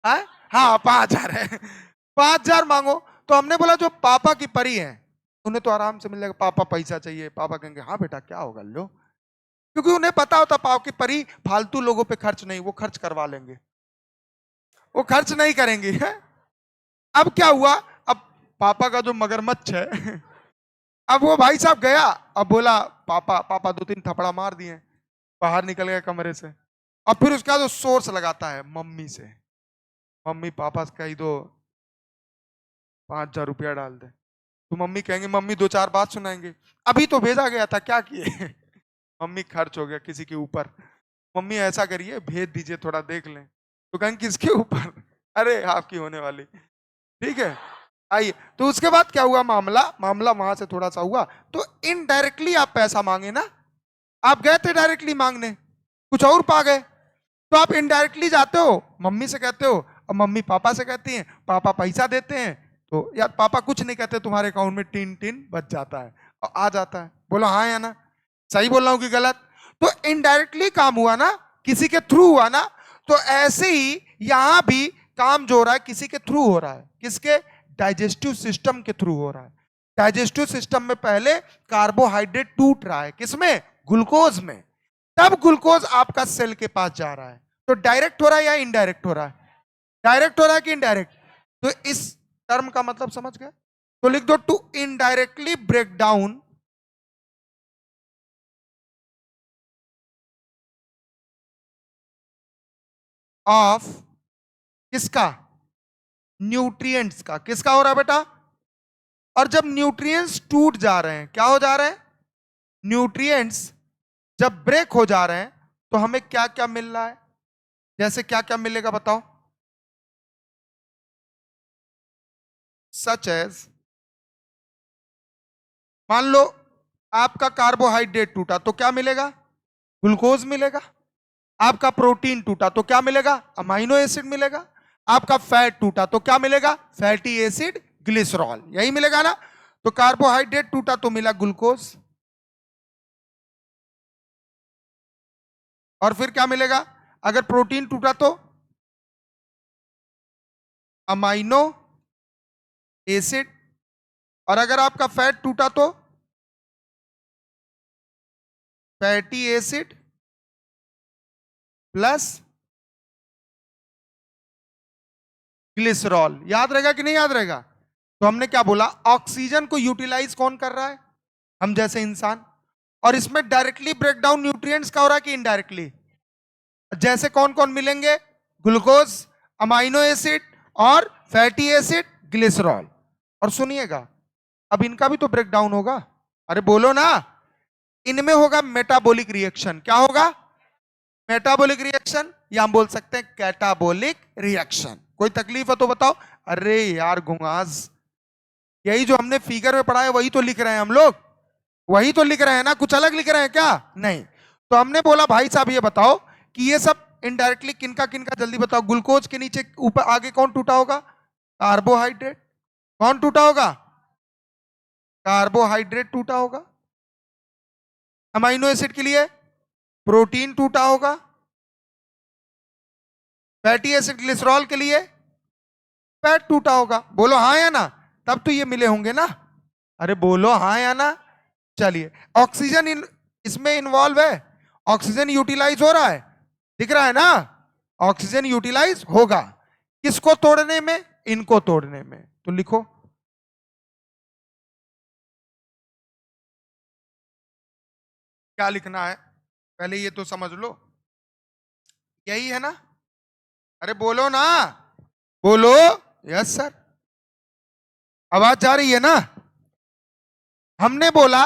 हाँ 5,000 है, 5,000 मांगो। तो हमने बोला जो पापा की परी है उन्हें तो आराम से मिल जाएगा। पापा पैसा चाहिए, पापा कहेंगे हाँ बेटा क्या होगा लो, क्योंकि उन्हें पता होता पापा की परी फालतू लोगों पे खर्च नहीं, वो खर्च करवा लेंगे, वो खर्च नहीं करेंगे, है? अब क्या हुआ, अब पापा का जो मगरमच्छ है अब वो भाई साहब गया, अब बोला पापा, पापा 2-3 थपड़ा मार दिए, बाहर निकल गया कमरे से। और फिर उसका जो सोर्स लगाता है मम्मी से, मम्मी पापा से कही दो 5,000 रुपया डाल दे, तो मम्मी कहेंगे, मम्मी 2-4 बात सुनाएंगे, अभी तो भेजा गया था क्या किए मम्मी खर्च हो गया किसी के ऊपर, मम्मी ऐसा करिए भेज दीजिए थोड़ा देख लें, तो कहेंगे किसके ऊपर, अरे आपकी होने वाली। ठीक है, आइए, तो उसके बाद क्या हुआ, मामला वहां से थोड़ा सा हुआ, तो इनडायरेक्टली आप पैसा मांगे ना, आप गए थे डायरेक्टली मांगने, कुछ और पा गए, तो आप इनडायरेक्टली जाते हो, मम्मी से कहते हो, और मम्मी पापा से कहती हैं, पापा पैसा देते हैं, तो यार पापा कुछ नहीं कहते, तुम्हारे अकाउंट में टिन टिन बच जाता है और आ जाता है। बोलो हाँ या ना? सही बोल रहा हूं कि गलत? तो इनडायरेक्टली काम हुआ ना, किसी के थ्रू हुआ ना। तो ऐसे ही यहां भी काम जो हो रहा है किसी के थ्रू हो रहा है, किसके? डाइजेस्टिव सिस्टम के थ्रू हो रहा है। डाइजेस्टिव सिस्टम में पहले कार्बोहाइड्रेट टूट रहा है, किसमें? ग्लूकोज में। तब ग्लूकोज आपका सेल के पास जा रहा है। तो डायरेक्ट हो रहा है या इनडायरेक्ट हो रहा है? डायरेक्ट हो रहा है कि इनडायरेक्ट? तो इस टर्म का मतलब समझ गए? तो लिख दो, to indirectly break down of किसका? न्यूट्रिएंट्स का। किसका हो रहा है बेटा? और जब न्यूट्रिएंट्स टूट जा रहे हैं, क्या हो जा रहे हैं? न्यूट्रिएंट्स जब ब्रेक हो जा रहे हैं तो हमें क्या क्या मिल रहा है? जैसे क्या क्या मिलेगा बताओ? सच एज, मान लो आपका कार्बोहाइड्रेट टूटा तो क्या मिलेगा? ग्लूकोज मिलेगा। आपका प्रोटीन टूटा तो क्या मिलेगा? अमाइनो एसिड मिलेगा। आपका फैट टूटा तो क्या मिलेगा? फैटी एसिड, ग्लिसरॉल, यही मिलेगा ना। तो कार्बोहाइड्रेट टूटा तो मिला ग्लूकोज, और फिर क्या मिलेगा? अगर प्रोटीन टूटा तो अमाइनो एसिड, और अगर आपका फैट टूटा तो फैटी एसिड प्लस ग्लिसरॉल। याद रहेगा कि नहीं याद रहेगा? तो हमने क्या बोला? ऑक्सीजन को यूटिलाइज कौन कर रहा है? हम जैसे इंसान। और इसमें डायरेक्टली ब्रेकडाउन न्यूट्रिएंट्स का हो रहा है कि इनडायरेक्टली? जैसे कौन कौन मिलेंगे? ग्लूकोज, अमाइनो एसिड और फैटी एसिड, ग्लिसरॉल। और सुनिएगा, अब इनका भी तो ब्रेकडाउन होगा। अरे बोलो ना। इनमें होगा मेटाबॉलिक रिएक्शन। क्या होगा? मेटाबॉलिक रिएक्शन, या हम बोल सकते हैं कैटाबॉलिक रिएक्शन। कोई तकलीफ है तो बताओ। अरे यार घुंगास, यही जो हमने फिगर में पढ़ा है वही तो लिख रहे हैं हम लोग, वही तो लिख रहे हैं ना, कुछ अलग लिख रहे हैं क्या? नहीं। तो हमने बोला भाई साहब ये बताओ कि ये सब इनडायरेक्टली किनका किनका, जल्दी बताओ। ग्लूकोज के नीचे ऊपर आगे कौन टूटा होगा? कार्बोहाइड्रेट। कौन टूटा होगा? कार्बोहाइड्रेट टूटा होगा। अमाइनो एसिड के लिए प्रोटीन टूटा होगा। फैटी एसिड ग्लिसरॉल के लिए फैट टूटा होगा। बोलो हाँ या ना? तब तो ये मिले होंगे ना। अरे बोलो हाँ या ना। चलिए, ऑक्सीजन इसमें इन्वॉल्व है। ऑक्सीजन यूटिलाइज हो रहा है, दिख रहा है ना? ऑक्सीजन यूटिलाइज होगा किसको तोड़ने में? इनको तोड़ने में। तो लिखो, क्या लिखना है पहले ये तो समझ लो। यही है ना? अरे बोलो ना, बोलो। यस सर, आवाज जा रही है ना? हमने बोला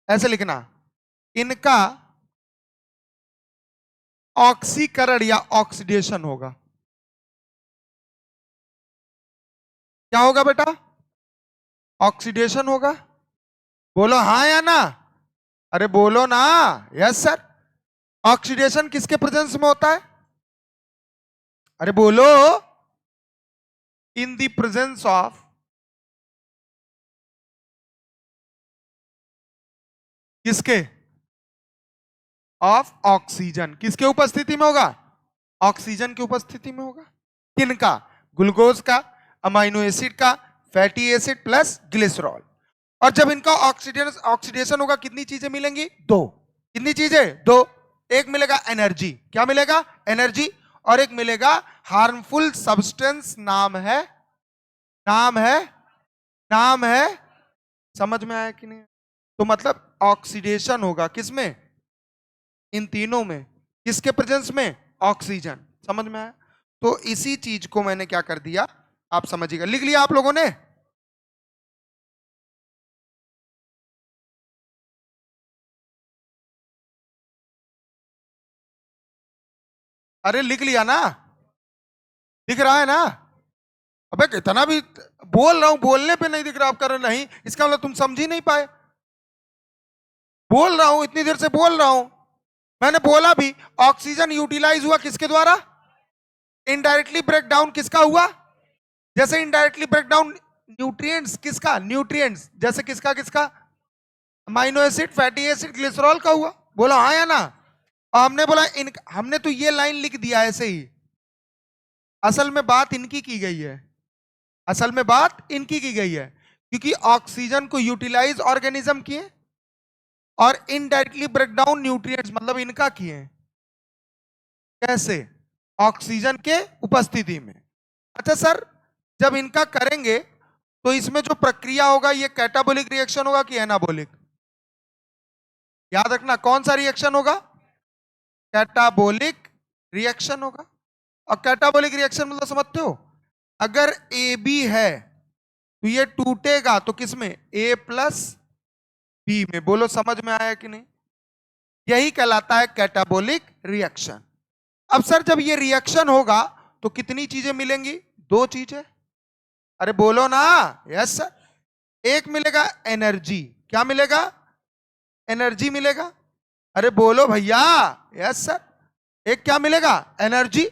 ऐसे लिखना, इनका ऑक्सीकरण या ऑक्सीडेशन होगा। क्या होगा बेटा? ऑक्सीडेशन होगा। बोलो हाँ या ना? अरे बोलो ना। Yes sir. ऑक्सीडेशन किसके प्रेजेंस में होता है? अरे बोलो, इन द प्रेजेंस ऑफ किसके? Of oxygen. किसके उपस्थिति में होगा? ऑक्सीजन की उपस्थिति में होगा। किनका? ग्लूकोज का, अमाइनो एसिड का, फैटी एसिड प्लस ग्लिसरॉल। और जब इनका ऑक्सीडेशन ऑक्सीडेशन होगा कितनी चीजें मिलेंगी? दो। कितनी चीजें? दो। एक मिलेगा एनर्जी। क्या मिलेगा? एनर्जी। और एक मिलेगा हार्मफुल सब्सटेंस, नाम है, नाम है, नाम है। समझ में आया कि नहीं? तो मतलब ऑक्सीडेशन होगा किसमें? इन तीनों में। किसके प्रेजेंस में? ऑक्सीजन। समझ में आया? तो इसी चीज को मैंने क्या कर दिया, आप समझिएगा। लिख लिया आप लोगों ने? अरे लिख लिया ना? दिख रहा है ना? अबे इतना भी बोल रहा हूं, बोलने पे नहीं दिख रहा, आप कर रहे नहीं, इसका मतलब तुम समझ ही नहीं पाए। बोल रहा हूं, इतनी देर से बोल रहा हूं। मैंने बोला भी ऑक्सीजन यूटिलाइज हुआ किसके द्वारा? इनडायरेक्टली ब्रेक डाउन किसका हुआ? जैसे इनडायरेक्टली ब्रेक डाउन न्यूट्रिएंट्स, किसका? न्यूट्रिएंट्स। जैसे किसका किसका? Amino acid, fatty acid, glycerol का हुआ। बोला हाँ या ना? और हमने बोला इन, हमने तो ये लाइन लिख दिया ऐसे ही, असल में बात इनकी की गई है, असल में बात इनकी की गई है, क्योंकि ऑक्सीजन को यूटिलाइज ऑर्गेनिज्म किए और इनडायरेक्टली ब्रेक डाउन न्यूट्रिएंट्स मतलब इनका किए। कैसे? ऑक्सीजन के उपस्थिति में। अच्छा सर, जब इनका करेंगे तो इसमें जो प्रक्रिया होगा ये कैटाबोलिक रिएक्शन होगा कि एनाबोलिक? याद रखना, कौन सा रिएक्शन होगा? कैटाबोलिक रिएक्शन होगा। और कैटाबोलिक रिएक्शन मतलब समझते हो, अगर ए बी है तो ये टूटेगा तो किसमें? ए प्लस बी में। बोलो समझ में आया कि नहीं? यही कहलाता है कैटाबोलिक रिएक्शन। अब सर जब ये रिएक्शन होगा तो कितनी चीजें मिलेंगी? दो चीजें। अरे बोलो ना। Yes sir. एक मिलेगा एनर्जी। क्या मिलेगा? एनर्जी मिलेगा। अरे बोलो भैया। Yes sir. एक क्या मिलेगा? एनर्जी।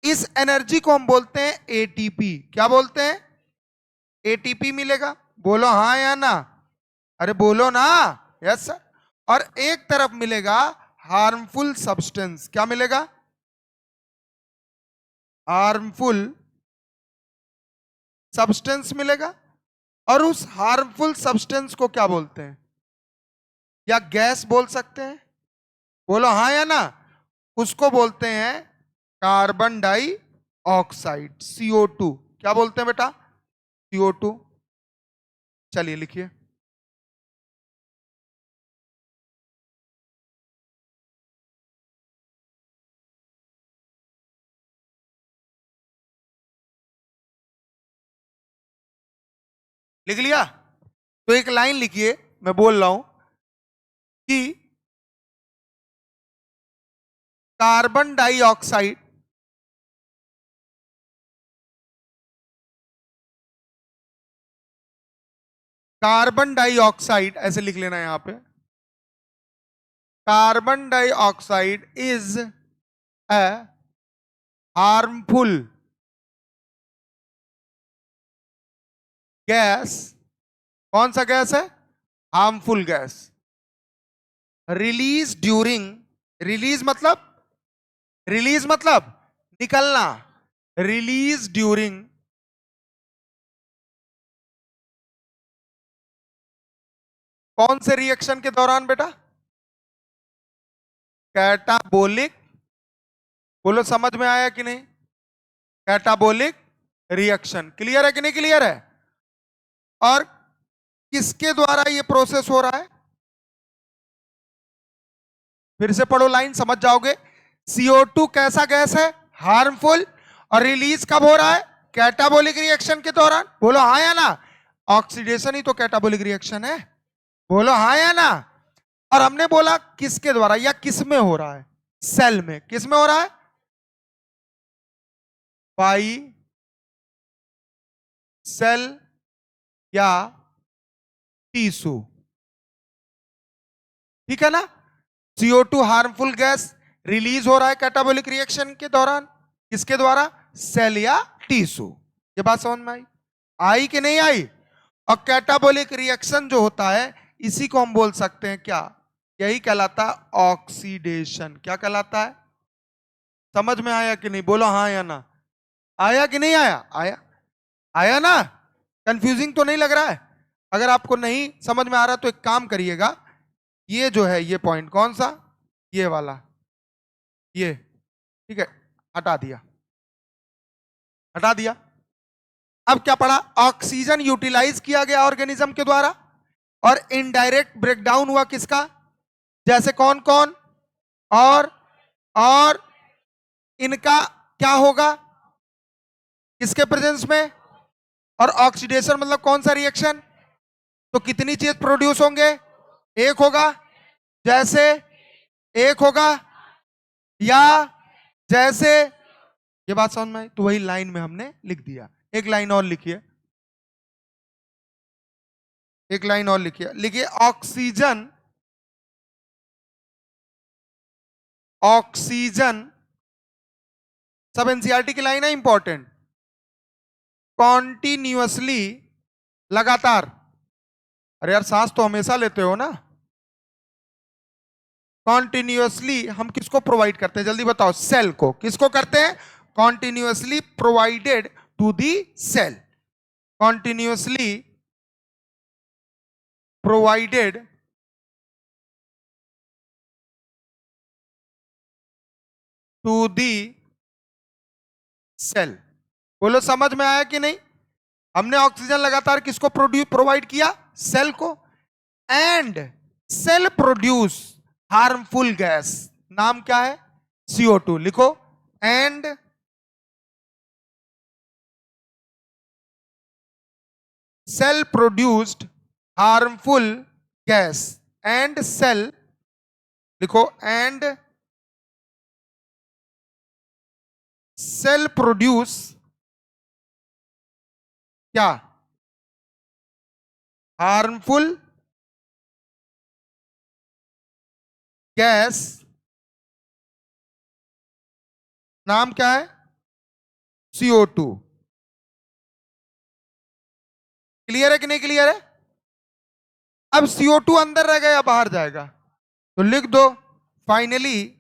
इस एनर्जी को हम बोलते हैं एटीपी। क्या बोलते हैं? एटीपी मिलेगा। बोलो हाँ या ना? अरे बोलो ना। Yes sir. और एक तरफ मिलेगा हार्मफुल सब्सटेंस। क्या मिलेगा? हार्मफुल सब्सटेंस मिलेगा। और उस हार्मफुल सब्सटेंस को क्या बोलते हैं? या गैस बोल सकते हैं। बोलो हाँ या ना? उसको बोलते हैं कार्बन डाई ऑक्साइड, CO2। क्या बोलते हैं बेटा? CO2। चलिए लिखिए। लिख लिया? तो एक लाइन लिखिए, मैं बोल रहा हूं कि कार्बन डाइऑक्साइड कार्बन डाइऑक्साइड ऐसे लिख लेना यहां पे। Carbon dioxide is a harmful gas. कौन सा गैस है? Harmful gas. Release during, release मतलब, रिलीज मतलब निकलना, रिलीज ड्यूरिंग कौन से रिएक्शन के दौरान बेटा? कैटाबोलिक। बोलो समझ में आया कि नहीं? Catabolic reaction. क्लियर है कि नहीं क्लियर है? और किसके द्वारा ये प्रोसेस हो रहा है? फिर से पढ़ो लाइन, समझ जाओगे। CO2 कैसा गैस है? हार्मफुल। और रिलीज कब हो रहा है? कैटाबोलिक रिएक्शन के दौरान। बोलो हाँ या ना? ऑक्सीडेशन ही तो कैटाबोलिक रिएक्शन है। बोलो हाँ या ना? और हमने बोला किसके द्वारा या किस में हो रहा है? सेल में। किस में हो रहा है? बाई सेल या टिश्यू। ठीक है ना? CO2 हार्मफुल गैस रिलीज हो रहा है कैटाबोलिक रिएक्शन के दौरान। किसके द्वारा? सेल या टिश्यू। ये बात समझ में आई? आई कि नहीं आई? और कैटाबोलिक रिएक्शन जो होता है इसी को हम बोल सकते हैं क्या? यही कहलाता है ऑक्सीडेशन। क्या कहलाता है? समझ में आया कि नहीं? बोलो हाँ या ना? आया कि नहीं आया? आया? आया ना? कंफ्यूजिंग तो नहीं लग रहा है? अगर आपको नहीं समझ में आ रहा तो एक काम करिएगा, ये जो है ये पॉइंट कौन सा? ये वाला, ये। ठीक है, हटा दिया, हटा दिया। अब क्या पढ़ा? ऑक्सीजन यूटिलाइज किया गया ऑर्गेनिज्म के द्वारा और इनडायरेक्ट ब्रेकडाउन हुआ किसका? जैसे कौन कौन? और इनका क्या होगा? किसके प्रेजेंस में? और ऑक्सीडेशन मतलब कौन सा रिएक्शन? तो कितनी चीज प्रोड्यूस होंगे? एक होगा। जैसे एक होगा या जैसे। ये बात समझ में आई? तो वही लाइन में हमने लिख दिया। एक लाइन और लिखिए, एक लाइन और लिखिए। लिखिए ऑक्सीजन, ऑक्सीजन सब एनसीईआरटी की लाइन है, इंपॉर्टेंट। कॉन्टिन्यूअसली, लगातार। अरे यार सांस तो हमेशा लेते हो ना? कॉन्टिन्यूअसली हम किसको प्रोवाइड करते हैं, जल्दी बताओ, सेल को। किसको करते हैं? Continuously provided to the cell, continuously provided to the cell. बोलो समझ में आया कि नहीं? हमने ऑक्सीजन लगातार किसको प्रोवाइड किया? सेल को। And cell produce harmful gas, नाम क्या है? CO2। लिखो, and cell produced harmful gas, and cell, लिखो, एंड सेल प्रोड्यूस क्या? हार्मफुल गैस, नाम क्या है? CO2। क्लियर है कि नहीं क्लियर है? अब CO2 अंदर रह गया, बाहर जाएगा, तो लिख दो, फाइनली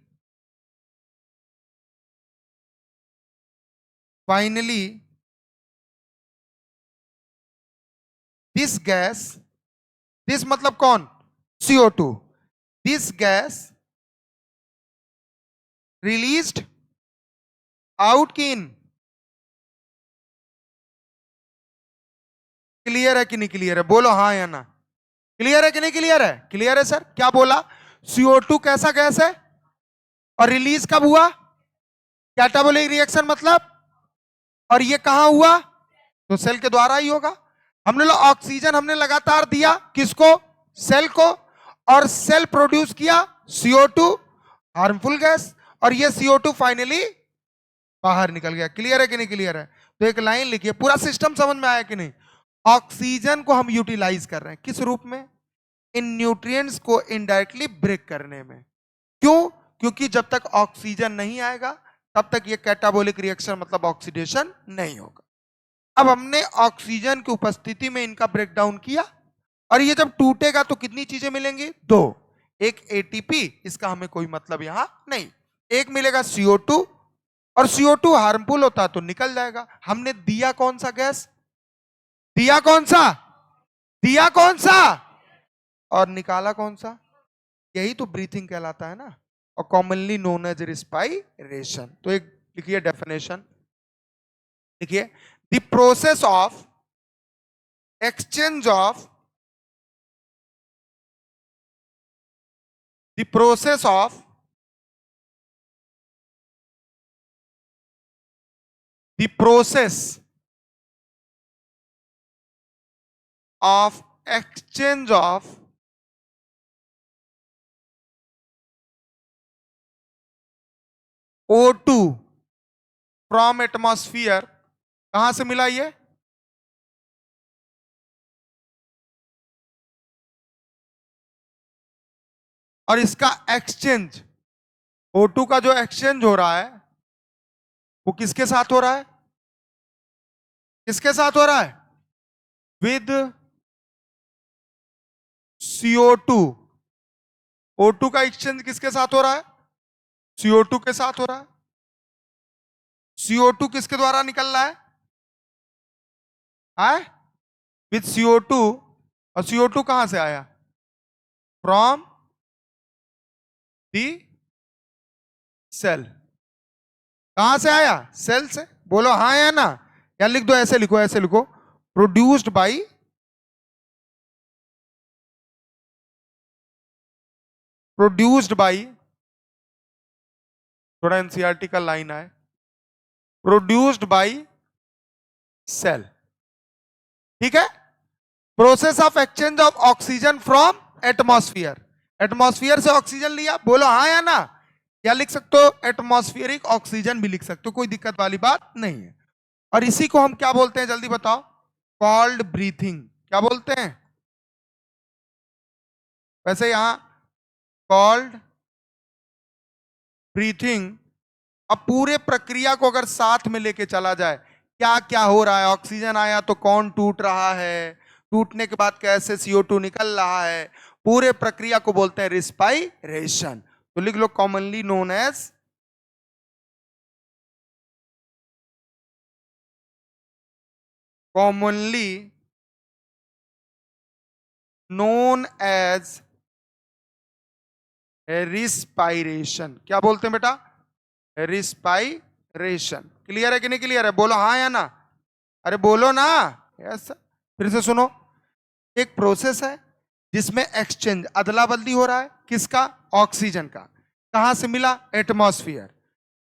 दिस गैस, दिस मतलब कौन? CO2। This gas released out की इन। क्लियर है कि नहीं क्लियर है? बोलो हाँ या ना। क्लियर है कि नहीं क्लियर है? क्लियर है सर। क्या बोला? CO2 कैसा गैस है और रिलीज कब हुआ? कैटाबोलिक रिएक्शन मतलब, और ये कहां हुआ? तो सेल के द्वारा ही होगा। हमने ऑक्सीजन हमने लगातार दिया किसको? सेल को, और सेल प्रोड्यूस किया CO2 हार्मफुल गैस, और ये CO2 फाइनली बाहर निकल गया। क्लियर है कि नहीं क्लियर है? तो एक लाइन लिखिए, पूरा सिस्टम समझ में आया कि नहीं? ऑक्सीजन को हम यूटिलाइज कर रहे हैं किस रूप में? इन न्यूट्रिएंट्स को इनडायरेक्टली ब्रेक करने में। क्यों? क्योंकि जब तक ऑक्सीजन नहीं आएगा तब तक ये कैटाबोलिक रिएक्शन मतलब ऑक्सीडेशन नहीं होगा। अब हमने ऑक्सीजन की उपस्थिति में इनका ब्रेकडाउन किया, और ये जब टूटेगा तो कितनी चीजें मिलेंगी? दो। एक ATP, इसका हमें कोई मतलब यहां नहीं, एक मिलेगा CO2, और CO2 हार्मफुल होता तो निकल जाएगा। हमने दिया कौन सा गैस? दिया कौन सा? दिया कौन सा? और निकाला कौन सा? यही तो ब्रीथिंग कहलाता है ना, और कॉमनली नोन एज रिस्पाइरेशन। तो एक लिखिए डेफिनेशन, देखिए, the process of exchange of the process of the process of exchange of O2 from atmosphere, कहां से मिला ये? और इसका एक्सचेंज, O2 का जो एक्सचेंज हो रहा है वो किसके साथ हो रहा है? किसके साथ हो रहा है? With CO2। O2 का एक्सचेंज किसके साथ हो रहा है? CO2 के साथ हो रहा है। CO2 किसके द्वारा निकल रहा है? विद CO2, और CO2 कहां से आया? From the cell. कहां से आया? सेल से। बोलो हाँ या ना, या लिख दो, ऐसे लिखो, ऐसे लिखो, प्रोड्यूस्ड बाई थोड़ा NCERT का लाइन आए, प्रोड्यूस्ड बाई सेल। ठीक है? Process of exchange of oxygen from atmosphere, atmosphere से ऑक्सीजन लिया। बोलो हाँ या ना, या लिख सकते हो एटमॉस्फेरिक ऑक्सीजन भी लिख सकते हो, कोई दिक्कत वाली बात नहीं है। और इसी को हम क्या बोलते हैं, जल्दी बताओ? Called breathing. क्या बोलते हैं? वैसे यहां कॉल्ड ब्रीथिंग। अब पूरे प्रक्रिया को अगर साथ में लेके चला जाए, क्या क्या हो रहा है? ऑक्सीजन आया तो कौन टूट रहा है, टूटने के बाद कैसे CO2 निकल रहा है, पूरे प्रक्रिया को बोलते हैं रिस्पाइरेशन। तो लिख लो commonly known as commonly known as respiration. क्या बोलते हैं बेटा? रिस्पायरेशन। क्लियर है कि नहीं क्लियर है? बोलो हाँ या ना। अरे बोलो ना। यस। फिर से सुनो, एक प्रोसेस है जिसमें एक्सचेंज अदला बदली हो रहा है। किसका? ऑक्सीजन का। कहां से मिला? एटमॉस्फेयर।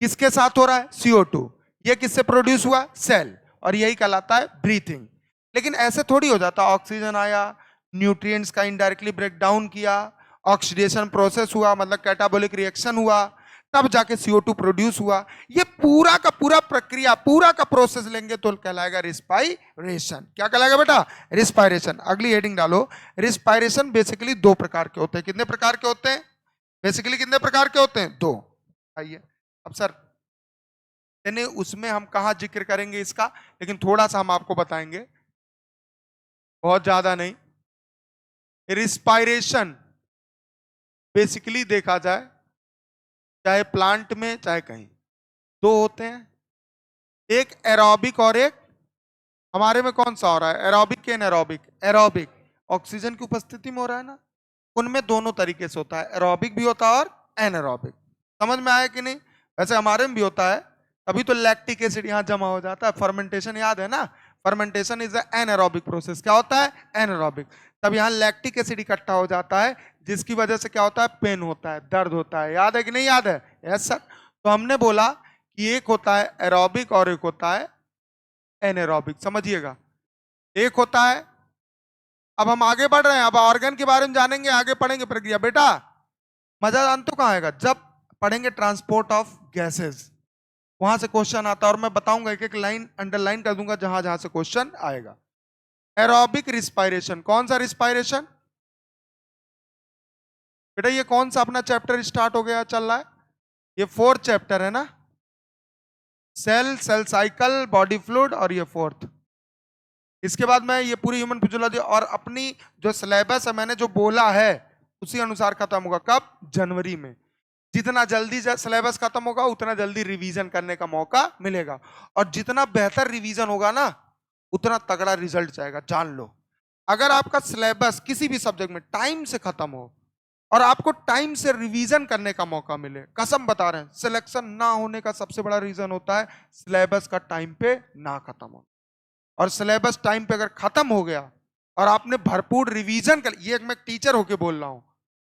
किसके साथ हो रहा है? CO2। ये किससे प्रोड्यूस हुआ? सेल। और यही कहलाता है ब्रीथिंग। लेकिन ऐसे थोड़ी हो जाता, ऑक्सीजन आया, न्यूट्रिएंट्स का इनडायरेक्टली ब्रेक डाउन किया, ऑक्सीडेशन प्रोसेस हुआ, मतलब कैटाबोलिक रिएक्शन हुआ, तब जाके CO2 प्रोड्यूस हुआ। ये पूरा का पूरा प्रक्रिया, पूरा का प्रोसेस लेंगे तो कहलाएगा रिस्पायरेशन। क्या कहलाएगा बेटा? रिस्पायरेशन। अगली हेडिंग डालो। रिस्पायरेशन बेसिकली दो प्रकार के होते हैं। कितने प्रकार के होते हैं? बेसिकली कितने प्रकार के होते हैं? दो। आइए अब सर, यानी उसमें हम कहा जिक्र करेंगे इसका, लेकिन थोड़ा सा हम आपको बताएंगे, बहुत ज्यादा नहीं। रिस्पायरेशन बेसिकली देखा जाए, चाहे प्लांट में चाहे कहीं, दो होते हैं। एक एरोबिक और एक, हमारे में कौन सा हो रहा है? एरोबिक के एनारोबिक? एरोबिक ऑक्सीजन की उपस्थिति में हो रहा है ना, उनमें दोनों तरीके से होता है, एरोबिक भी होता है और एनारोबिक। समझ में आया कि नहीं? वैसे हमारे में भी होता है, तभी तो लैक्टिक एसिड यहां जमा हो जाता है। फर्मेंटेशन याद है ना? Fermentation is anaerobic process. क्या होता है? एनारोबिक। तब यहाँ लैक्टिक एसिड इकट्ठा हो जाता है, जिसकी वजह से क्या होता है? पेन होता है, दर्द होता है। याद है कि नहीं याद है? Yes sir. तो हमने बोला कि एक होता है एरोबिक और एक होता है एनारोबिक। समझिएगा, एक होता है, अब हम आगे बढ़ रहे हैं, अब ऑर्गन के बारे में जानेंगे, आगे पढ़ेंगे प्रक्रिया। बेटा मजा जान तो कहाँ आएगा? जब पढ़ेंगे ट्रांसपोर्ट ऑफ गैसेस, वहां से क्वेश्चन आता है और मैं बताऊंगा, एक एक लाइन अंडरलाइन कर दूंगा जहां जहां से क्वेश्चन आएगा। एरोबिक रिस्पायरेशन, कौन सा रिस्पायरेशन बेटा? ये कौन सा अपना चैप्टर स्टार्ट हो गया, चल रहा है? ये 4th चैप्टर है ना, cell, cell cycle, body fluid, और ये 4th। इसके बाद मैं ये पूरी ह्यूमन फिजियोलॉजी और अपनी जो सिलेबस है मैंने जो बोला है उसी अनुसार खत्म होगा। कब? जनवरी में। जितना जल्दी सिलेबस खत्म होगा उतना जल्दी रिवीजन करने का मौका मिलेगा, और जितना बेहतर रिवीजन होगा ना उतना तगड़ा रिजल्ट जाएगा, जान लो। अगर आपका सिलेबस किसी भी सब्जेक्ट में टाइम से खत्म हो और आपको टाइम से रिवीजन करने का मौका मिले, कसम बता रहे हैं, सिलेक्शन ना होने का सबसे बड़ा रीजन होता है सिलेबस का टाइम पे ना खत्म हो। और सिलेबस टाइम पे अगर खत्म हो गया और आपने भरपूर रिवीजन कर, ये मैं टीचर होके बोल रहा हूं,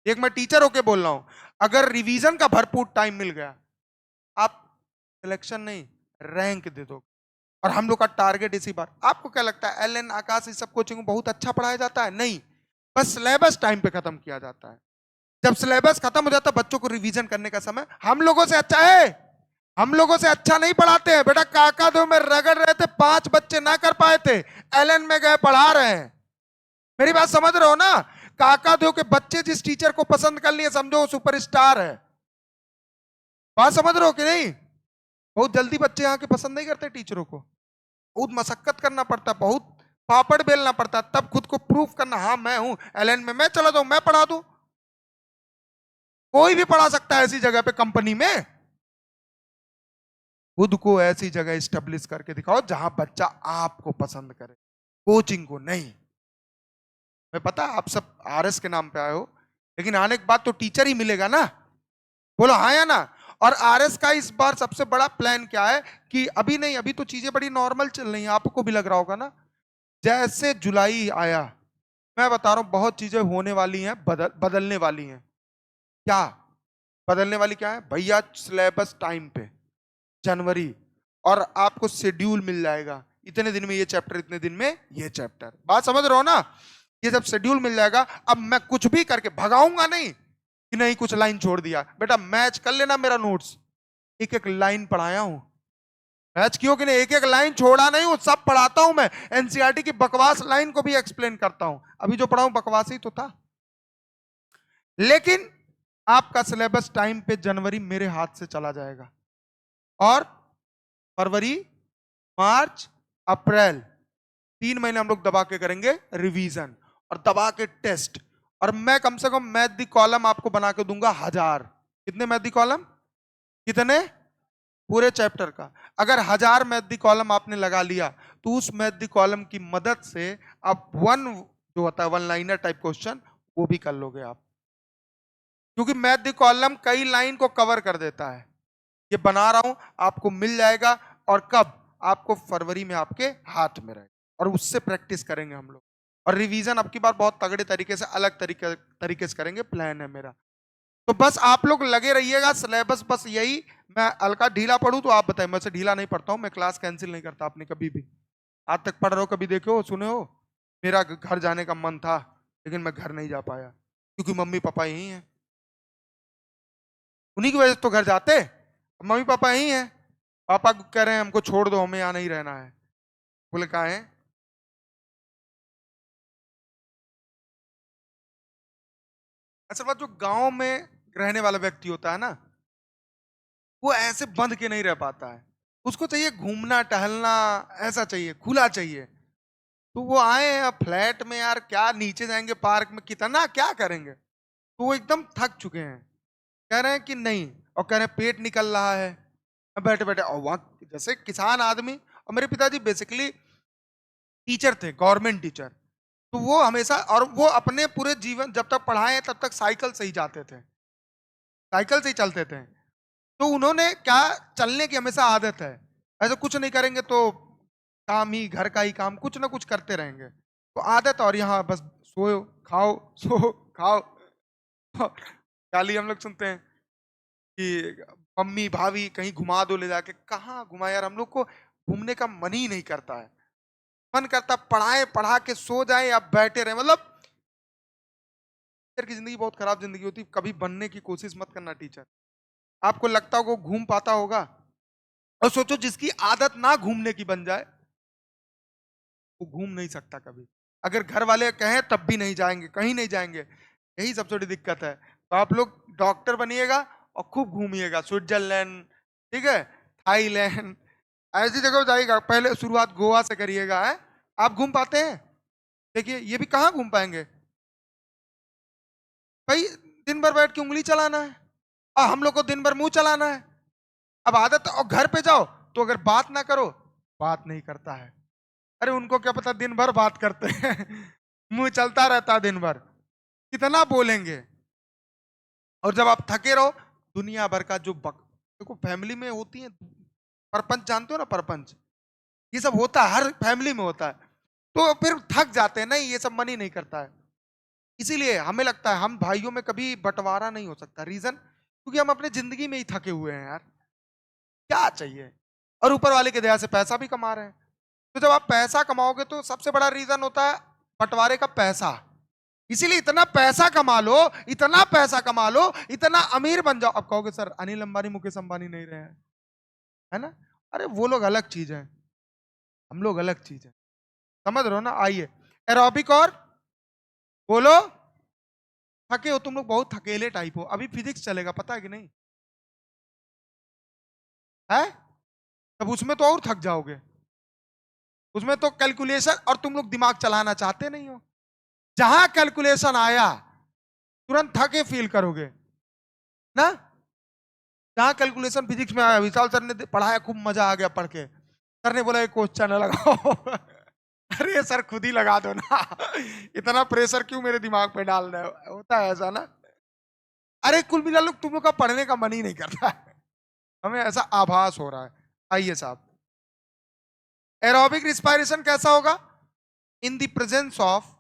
एक मैं टीचर होके बोल रहा हूं, अगर रिवीजन का भरपूर टाइम मिल गया, आप सिलेक्शन नहीं रैंक दे दो। और हम लोग का टारगेट इसी बार। आपको क्या लगता है LN आकाश इस सब कोचिंग बहुत अच्छा पढ़ाया जाता है? नहीं, बस सिलेबस टाइम पे खत्म किया जाता है। जब सिलेबस खत्म हो जाता है, बच्चों को रिवीजन करने का समय हम लोगों से अच्छा है। हम लोगों से अच्छा नहीं पढ़ाते हैं बेटा। काकादेव में रगड़ रहे थे, 5 बच्चे ना कर पाए थे, LN में गए पढ़ा रहे हैं। मेरी बात समझ रहे हो ना? काकादेव के बच्चे जिस टीचर को पसंद कर लिए, समझो वो सुपरस्टार है। बात समझ रहे हो कि नहीं? बहुत जल्दी बच्चे यहाँ के पसंद नहीं करते टीचरों को, बहुत मशक्कत करना पड़ता, बहुत पापड़ बेलना पड़ता, तब खुद को प्रूफ करना, हाँ मैं हूं LN में, मैं चला जाऊं, मैं पढ़ा दूं। कोई भी पढ़ा सकता है ऐसी जगह पे, कंपनी में। खुद को ऐसी जगह स्टेब्लिश करके दिखाओ जहां बच्चा आपको पसंद करे, कोचिंग को नहीं। मैं पता आप सब RS के नाम पे आए हो, लेकिन आने के बाद तो टीचर ही मिलेगा ना। बोलो हाँ या ना? और RS का इस बार सबसे बड़ा प्लान क्या है कि अभी नहीं, अभी तो चीजें बड़ी नॉर्मल चल रही हैं, आपको भी लग रहा होगा ना। जैसे जुलाई आया, मैं बता रहा हूं बहुत चीजें होने वाली हैं, बदलने वाली हैं। क्या बदलने वाली? क्या है भैया? सिलेबस टाइम पे, जनवरी, और आपको शेड्यूल मिल जाएगा, इतने दिन में ये चैप्टर, इतने दिन में ये चैप्टर। बात समझ रहे हो ना? ये जब शेड्यूल मिल जाएगा, अब मैं कुछ भी करके भगाऊंगा नहीं कि नहीं कुछ लाइन छोड़ दिया। बेटा मैच कर लेना मेरा नोट्स, एक एक लाइन पढ़ाया हूं। मैच क्यों कि नहीं, एक एक लाइन छोड़ा नहीं हूं, सब पढ़ाता हूं मैं। NCERT की बकवास लाइन को भी एक्सप्लेन करता हूं। अभी जो पढ़ाऊं बकवास ही तो था, लेकिन आपका सिलेबस टाइम पे जनवरी मेरे हाथ से चला जाएगा, और फरवरी, मार्च, अप्रैल, 3 महीने हम लोग दबा के करेंगे रिवीजन और दबा के टेस्ट। और मैं कम से कम मैथ दी कॉलम आपको बना के दूंगा 1000। कितने मैथ दी कॉलम? कितने? पूरे चैप्टर का। अगर 1000 मैथ दी कॉलम आपने लगा लिया तो उस मैथ दी कॉलम की मदद से आप वन जो होता है वन लाइनर टाइप क्वेश्चन वो भी कर लोगे आप, क्योंकि मैथ दी कॉलम कई लाइन को कवर कर देता है। ये बना रहा हूं, आपको मिल जाएगा। और कब? आपको फरवरी में आपके हाथ में रहेगा, और उससे प्रैक्टिस करेंगे हम लोग। और रिवीजन अब की बार बहुत तगड़े तरीके से, अलग तरीके से करेंगे, प्लान है मेरा। तो बस आप लोग लगे रहिएगा। सिलेबस बस यही, मैं हल्का ढीला पढ़ूं तो आप बताएं। मैं से ढीला नहीं पढ़ता हूं, मैं क्लास कैंसिल नहीं करता। आपने कभी भी आज तक पढ़ रहे हो, कभी देखे हो, सुने हो? मेरा घर जाने का मन था लेकिन मैं घर नहीं जा पाया, क्योंकि मम्मी पापा यही हैं। उन्हीं की वजह से तो घर जाते। मम्मी पापा यही हैं। पापा कह रहे हैं हमको छोड़ दो, हमें यहाँ नहीं रहना है। बोले कहा है? असल बात, जो गांव में रहने वाला व्यक्ति होता है ना, वो ऐसे बंद के नहीं रह पाता है। उसको चाहिए घूमना टहलना, ऐसा चाहिए, खुला चाहिए। तो वो आए हैं फ्लैट में, यार क्या नीचे जाएंगे पार्क में, कितना क्या करेंगे। तो वो एकदम थक चुके हैं, कह रहे हैं कि नहीं, और कह रहे हैं पेट निकल रहा है बैठे बैठे। और वहाँ जैसे किसान आदमी, और मेरे पिताजी बेसिकली टीचर थे, गवर्नमेंट टीचर। तो वो हमेशा, और वो अपने पूरे जीवन जब तक पढ़ाए तब तक साइकिल से ही जाते थे, साइकिल से ही चलते थे। तो उन्होंने क्या, चलने की हमेशा आदत है। ऐसे कुछ नहीं करेंगे तो काम ही, घर का ही काम, कुछ ना कुछ करते रहेंगे, तो आदत। और यहाँ बस सोओ खाओ, सो खाओ। गाली हम लोग सुनते हैं कि मम्मी भाभी कहीं घुमा दो ले जाके। कहाँ घुमा यार, हम लोग को घूमने का मन ही नहीं करता है। मन करता पढ़ाए, पढ़ा के सो जाए या बैठे रहे। मतलब टीचर की जिंदगी बहुत खराब जिंदगी होती है। कभी बनने की कोशिश मत करना टीचर। आपको लगता होगा वो घूम पाता होगा, और सोचो जिसकी आदत ना घूमने की बन जाए, वो घूम नहीं सकता कभी। अगर घर वाले कहें तब भी नहीं जाएंगे, कहीं नहीं जाएंगे। यही सबसे बड़ी दिक्कत है। तो आप लोग डॉक्टर बनिएगा और खूब घूमिएगा, स्विट्जरलैंड, ठीक है, थाईलैंड, ऐसी जगह जाइएगा। पहले शुरुआत गोवा से करिएगा है। आप घूम पाते हैं? देखिए ये भी कहाँ घूम पाएंगे भाई, दिन भर बैठ के उंगली चलाना है, और हम लोग को दिन भर मुंह चलाना है। अब आदत, और घर पे जाओ तो अगर बात ना करो, बात नहीं करता है। अरे उनको क्या पता, दिन भर बात करते हैं। मुंह चलता रहता है दिन भर, कितना बोलेंगे। और जब आप थके रहो, दुनिया भर का जो देखो फैमिली में होती है परपंच, जानते हो ना परपंच, ये सब होता है, हर फैमिली में होता है। तो फिर थक जाते हैं, नहीं ये सब मन ही नहीं करता है। इसीलिए हमें लगता है हम भाइयों में कभी बंटवारा नहीं हो सकता। रीजन, क्योंकि हम अपने जिंदगी में ही थके हुए हैं यार, क्या चाहिए। और ऊपर वाले की दया से पैसा भी कमा रहे हैं। तो जब आप पैसा कमाओगे तो सबसे बड़ा रीजन होता है बंटवारे का पैसा। इसीलिए इतना पैसा कमा लो, इतना पैसा कमा लो, इतना अमीर बन जाओ। अब कहोगे सर अनिल अंबानी मुकेश अंबानी नहीं रहे हैं, है ना? अरे वो लोग अलग चीज है, हम लोग अलग चीज है। समझ रहे हो ना? आइए एरोबिक, और बोलो। थके हो तुम लोग, बहुत थकेले टाइप हो। अभी फिजिक्स चलेगा, पता है कि नहीं है? तब उसमें तो और थक जाओगे। उसमें तो कैलकुलेशन, और तुम लोग दिमाग चलाना चाहते नहीं हो। जहां कैलकुलेशन आया तुरंत थके फील करोगे ना। जहां कैलकुलेशन फिजिक्स में आया, विशाल सर ने पढ़ाया, खूब मजा आ गया पढ़ के। सर ने बोला एक क्वेश्चन लगाओ। अरे सर खुद ही लगा दो ना। इतना प्रेशर क्यों मेरे दिमाग पे डाल रहे हो? होता है ऐसा ना। अरे कुल मिला लो तुम लोग का पढ़ने का मन ही नहीं करता है। हमें ऐसा आभास हो रहा है। आइए साहब, एरोबिक रिस्पायरेशन कैसा होगा? इन द प्रेजेंस ऑफ,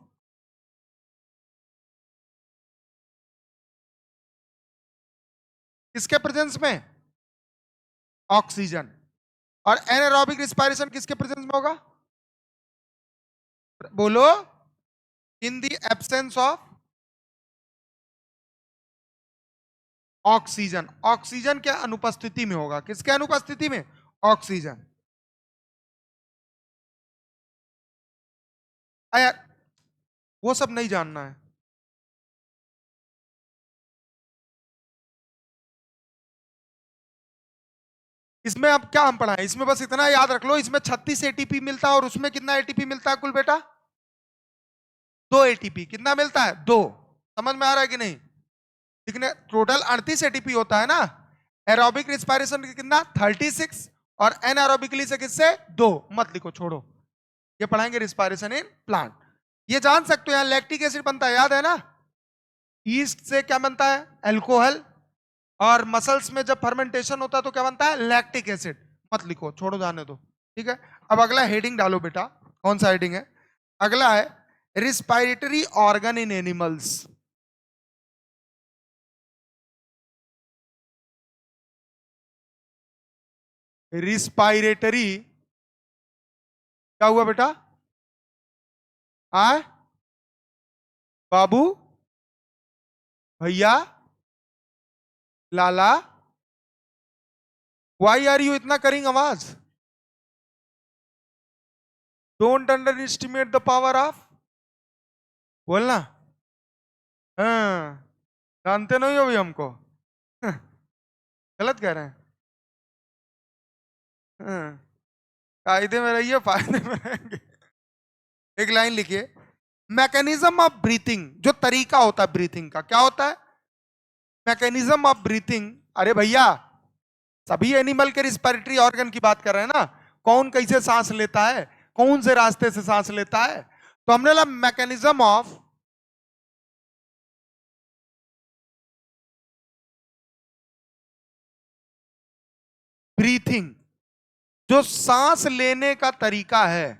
किसके प्रेजेंस में? ऑक्सीजन। और एनारोबिक रिस्पायरेशन किसके प्रेजेंस में होगा? बोलो। In the absence of oxygen. Oxygen के अनुपस्थिति में होगा। किसके अनुपस्थिति में? ऑक्सीजन। आया, वो सब नहीं जानना है। इसमें अब क्या हम पढ़ाएं? इसमें बस इतना याद रख लो, इसमें 36 एटीपी मिलता है, और उसमें कितना एटीपी मिलता है कुल बेटा? 2 एटीपी। कितना मिलता है? 2। समझ में आ रहा है कि नहीं? ठीक है, टोटल 38 एटीपी होता है ना। एरोबिक रिस्पायरेशन कितना 36, और एनएरोबिकली से किससे 2, मत लिखो छोड़ो, ये पढ़ाएंगे रिस्पायरेशन इन प्लांट। ये जान सकते हो, यहां लैक्टिक एसिड बनता है, याद है ना। ईस्ट से क्या बनता है, अल्कोहल, और मसल्स में जब फर्मेंटेशन होता है तो क्या बनता है, लैक्टिक एसिड। मत लिखो, छोड़ो, जाने दो, ठीक है। अब अगला हेडिंग डालो बेटा, कौन सा हेडिंग है, अगला है respiratory organ in animals. Respiratory, क्या हुआ बेटा, आए बाबू, भैया, लाला, वाई आर यू इतना करिंग आवाज, don't under estimate the power of, बोलना, हाँ, जानते नहीं हो भी हमको, गलत कह रहे हैं, हाँ, कायदे में रहिए, फायदे में रहेंगे। एक लाइन लिखिए, मैकेनिज्म ऑफ ब्रीथिंग, जो तरीका होता है ब्रीथिंग का, क्या होता है, मैकेनिज्म ऑफ ब्रीथिंग। अरे भैया, सभी एनिमल के रिस्पिरेटरी ऑर्गन की बात कर रहे हैं ना, कौन कैसे सांस लेता है, कौन से रास्ते से सांस लेता है, तो हमने बोला मैकेनिज्म ऑफ ब्रीथिंग, जो सांस लेने का तरीका है,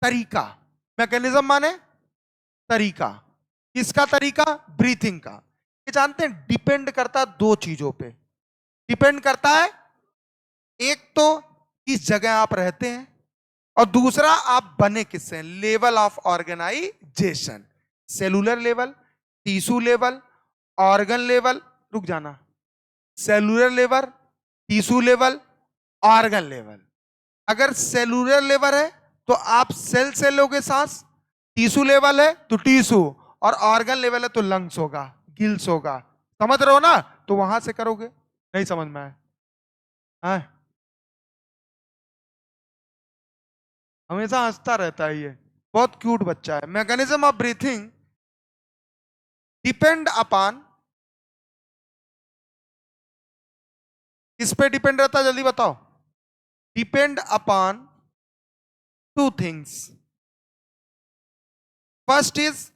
तरीका, मैकेनिज्म माने तरीका, किसका तरीका, ब्रीथिंग का। ये जानते हैं डिपेंड करता है दो चीजों पे, डिपेंड करता है, एक तो किस जगह आप रहते हैं, और दूसरा आप बने किससे, level of organization, cellular level, tissue level, organ level, रुक जाना, cellular level, tissue level, organ level. अगर सेलुलर लेवल है तो आप सेल से लोगे सांस, टिश्यू लेवल है तो टिश्यू, और ऑर्गन लेवल है तो लंग्स होगा, गिल्स होगा, समझ रहे हो ना, तो वहां से करोगे, नहीं समझ में आया, हाँ? हमेशा हंसता रहता है ये, बहुत क्यूट बच्चा है। Mechanism of breathing depend upon, किस पे डिपेंड रहता है, जल्दी बताओ, depend upon two things, first is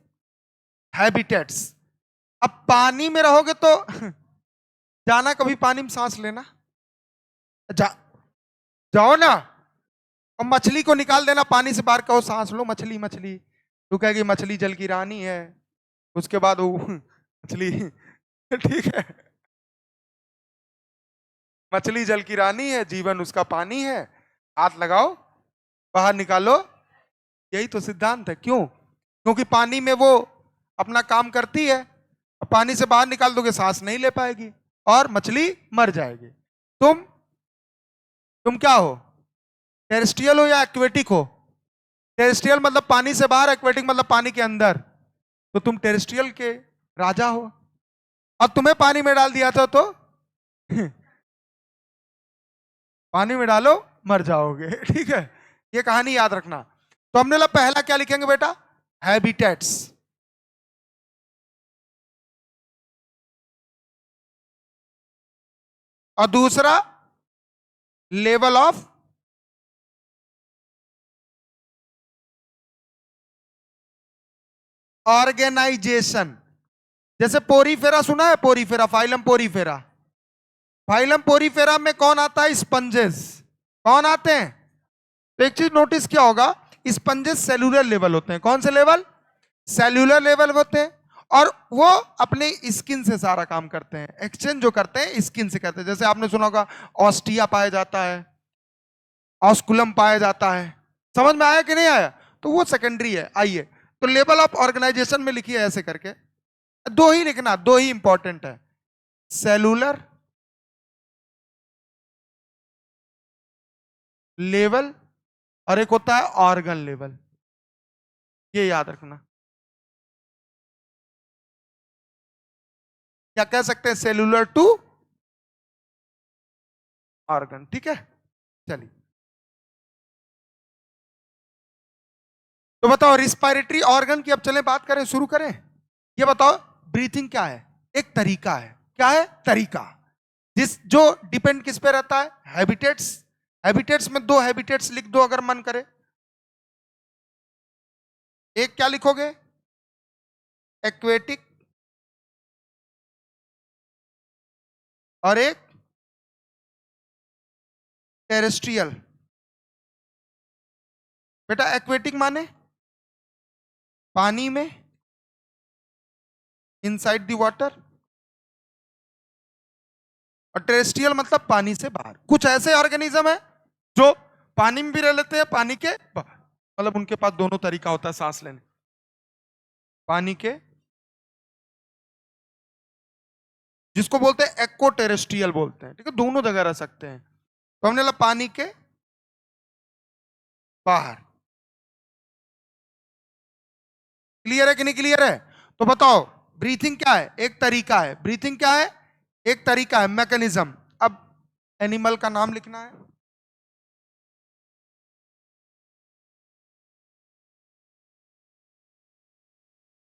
habitats. अब पानी में रहोगे तो जाना कभी पानी में सांस लेना, जा, जाओ ना, और मछली को निकाल देना पानी से बाहर, कहो सांस लो मछली मछली, तू कहेगी मछली जल की रानी है, उसके बाद वो मछली ठीक है, मछली जल की रानी है, जीवन उसका पानी है, हाथ लगाओ बाहर निकालो, यही तो सिद्धांत है। क्यों, क्योंकि पानी में वो अपना काम करती है, पानी से बाहर निकाल दोगे सांस नहीं ले पाएगी और मछली मर जाएगी। तुम क्या हो, टेरेस्ट्रियल हो या एक्वेटिक हो, टेरेस्ट्रियल मतलब पानी से बाहर, एक्वेटिक मतलब पानी के अंदर, तो तुम टेरेस्ट्रियल के राजा हो, और तुम्हें पानी में डाल दिया था तो पानी में डालो मर जाओगे ठीक है, ये कहानी याद रखना। तो हमने पहला क्या लिखेंगे बेटा, हैबिटेट्स, और दूसरा लेवल ऑफ ऑर्गेनाइजेशन। जैसे पोरीफेरा सुना है, Porifera, phylum Porifera, phylum Porifera में कौन आता है, स्पंजेस, कौन आते हैं, तो एक चीज नोटिस किया होगा, स्पंजेस सेलुलर लेवल होते हैं, कौन से लेवल, सेल्यूलर लेवल होते हैं, और वो अपने स्किन से सारा काम करते हैं, एक्सचेंज जो करते हैं स्किन से करते हैं। जैसे आपने सुना होगा ऑस्टिया पाया जाता है, ऑस्कुलम पाया जाता है, समझ में आया कि नहीं आया, तो वो सेकेंडरी है। आइए, तो लेवल ऑफ ऑर्गेनाइजेशन में लिखिए ऐसे करके, दो ही लिखना, दो ही इंपॉर्टेंट है, सेलुलर लेवल, और एक होता है ऑर्गन लेवल, ये याद रखना। क्या कह सकते हैं, सेलुलर टू ऑर्गन, ठीक है, चलिए। तो बताओ रिस्पायरेटरी ऑर्गन की अब चलें बात करें, शुरू करें। ये बताओ ब्रीथिंग क्या है? एक तरीका है। क्या है? तरीका। जो डिपेंड किस पे रहता है? हैबिटेट्स। हैबिटेट्स में दो हैबिटेट्स लिख दो अगर मन करे। एक क्या लिखोगे? एक्वेटिक, और एक टेरेस्ट्रियल। बेटा एक्वेटिक माने पानी में, इनसाइड द वाटर, और टेरेस्ट्रियल मतलब पानी से बाहर। कुछ ऐसे ऑर्गेनिज्म है जो पानी में भी रह लेते हैं, पानी के बाहर, मतलब उनके पास दोनों तरीका होता है सांस लेने। पानी के, जिसको बोलते हैं एक्को टेरेस्ट्रियल बोलते हैं, ठीक है, दोनों जगह रह सकते हैं। तो हमने बोला पानी के बाहर। क्लियर है कि नहीं क्लियर है? तो बताओ ब्रीथिंग क्या है? एक तरीका है। ब्रीथिंग क्या है? एक तरीका है, मैकेनिज्म। अब एनिमल का नाम लिखना है।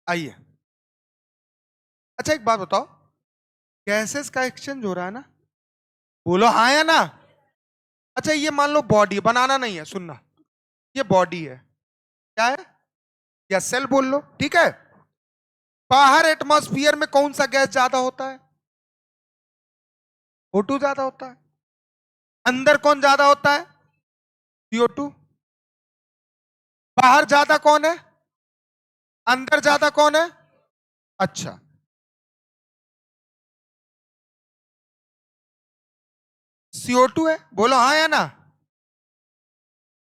आइए। अच्छा एक बात बताओ, गैसेस का एक्सचेंज हो रहा है ना? बोलो हाँ या ना। अच्छा ये मान लो बॉडी, बनाना नहीं है, सुनना। ये बॉडी है, क्या है? या सेल बोल लो, ठीक है। बाहर एटमॉस्फेयर में कौन सा गैस ज्यादा होता है? O2 ज्यादा होता है। अंदर कौन ज्यादा होता है? CO2। बाहर ज्यादा कौन है? अंदर ज्यादा कौन है? अच्छा, CO2 है, बोलो हाँ या ना।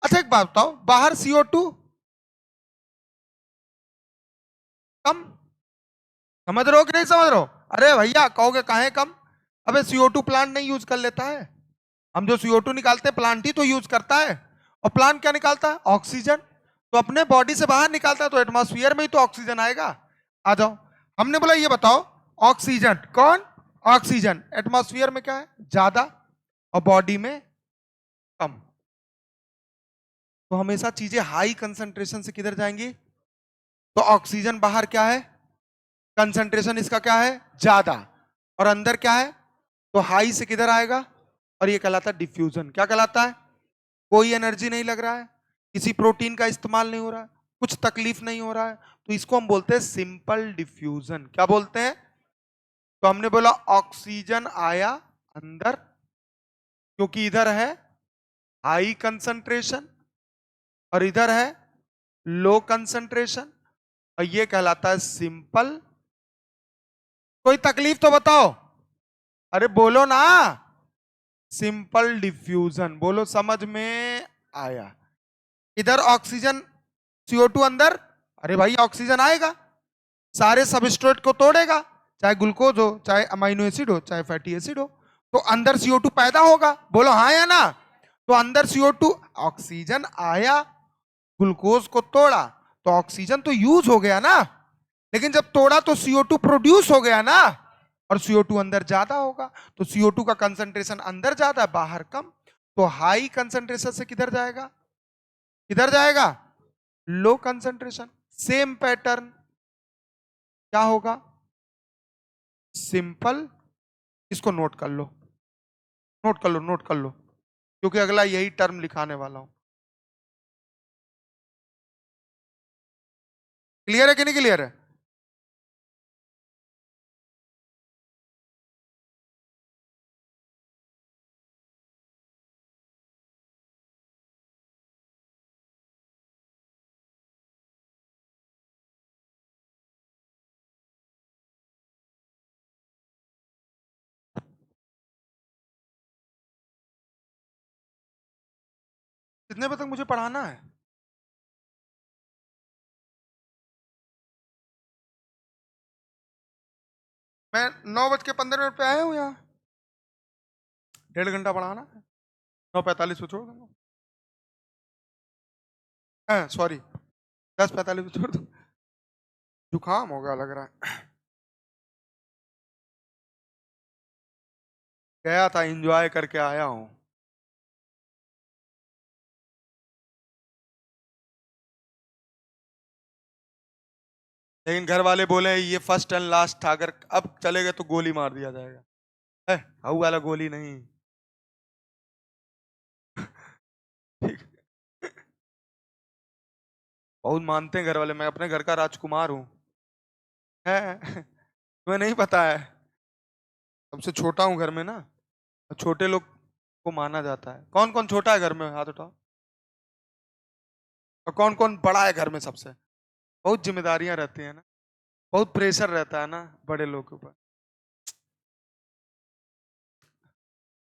अच्छा एक बात बताओ, बाहर CO2 कम, समझ रहे हो कि नहीं समझ रहे हो? अरे भैया कहोगे काहे कम? अबे CO2 प्लांट नहीं यूज कर लेता है। हम जो CO2 निकालते हैं प्लांट ही तो यूज करता है। और प्लांट क्या निकालता है? ऑक्सीजन। तो अपने बॉडी से बाहर निकालता है, तो एटमॉस्फेयर में ही तो ऑक्सीजन आएगा। आ जाओ। हमने बोला ये बताओ, ऑक्सीजन कौन? ऑक्सीजन एटमॉस्फेयर में क्या है? ज्यादा, और बॉडी में कम। तो हमेशा चीजें हाई कंसंट्रेशन से किधर जाएंगी? तो ऑक्सीजन बाहर क्या है? कंसंट्रेशन इसका क्या है? ज्यादा। और अंदर क्या है? तो हाई से किधर आएगा? और ये कहलाता है डिफ्यूजन। क्या कहलाता है? कोई एनर्जी नहीं लग रहा है, किसी प्रोटीन का इस्तेमाल नहीं हो रहा है, कुछ तकलीफ नहीं हो रहा है, तो इसको हम बोलते हैं सिंपल डिफ्यूजन। क्या बोलते हैं? तो हमने बोला ऑक्सीजन आया अंदर, क्योंकि इधर है हाई कंसंट्रेशन और इधर है लो कंसंट्रेशन, और ये कहलाता है सिंपल। कोई तकलीफ तो बताओ, अरे बोलो ना। सिंपल डिफ्यूजन, बोलो समझ में आया? इधर ऑक्सीजन, CO2 अंदर, अरे भाई ऑक्सीजन आएगा, सारे सबस्ट्रेट को तोड़ेगा, चाहे ग्लूकोज हो, चाहे अमाइनो एसिड हो, चाहे फैटी एसिड हो, तो अंदर CO2 पैदा होगा। बोलो हाँ या ना। तो अंदर CO2, ऑक्सीजन आया, ग्लूकोज को तोड़ा, तो ऑक्सीजन तो यूज हो गया ना। लेकिन जब तोड़ा तो CO2 प्रोड्यूस हो गया ना, और CO2 अंदर ज्यादा होगा, तो CO2 का कंसंट्रेशन अंदर ज्यादा है, बाहर कम। तो हाई कंसंट्रेशन से किधर जाएगा? किधर जाएगा? Low concentration. सेम पैटर्न क्या होगा? सिंपल। इसको नोट कर लो, नोट कर लो, नोट कर लो, क्योंकि अगला यही टर्म लिखाने वाला हूं। क्लियर है कि नहीं क्लियर है? कितने बजे तक मुझे पढ़ाना है? मैं 9:15 पे आया हूँ यहाँ। 1.5 घंटा पढ़ाना है, 9:45 पे छोड़ दूंगा। सॉरी, 10:45 पे छोड़ दूंगा। जुकाम हो गया लग रहा है। गया था, एंजॉय करके आया हूँ। लेकिन घर वाले बोले ये फर्स्ट एंड लास्ट था, अगर अब चले गए तो गोली मार दिया जाएगा। है हाउ वाला गोली नहीं। ठीक। बहुत मानते हैं घर वाले, मैं अपने घर का राजकुमार हूँ। है तुम्हें नहीं पता है, सबसे छोटा हूँ घर में ना, छोटे लोग को माना जाता है। कौन कौन छोटा है घर में, हाथ उठाओ। और कौन कौन बड़ा है घर में सबसे। बहुत जिम्मेदारियां रहती है ना, बहुत प्रेशर रहता है ना बड़े लोगों के ऊपर।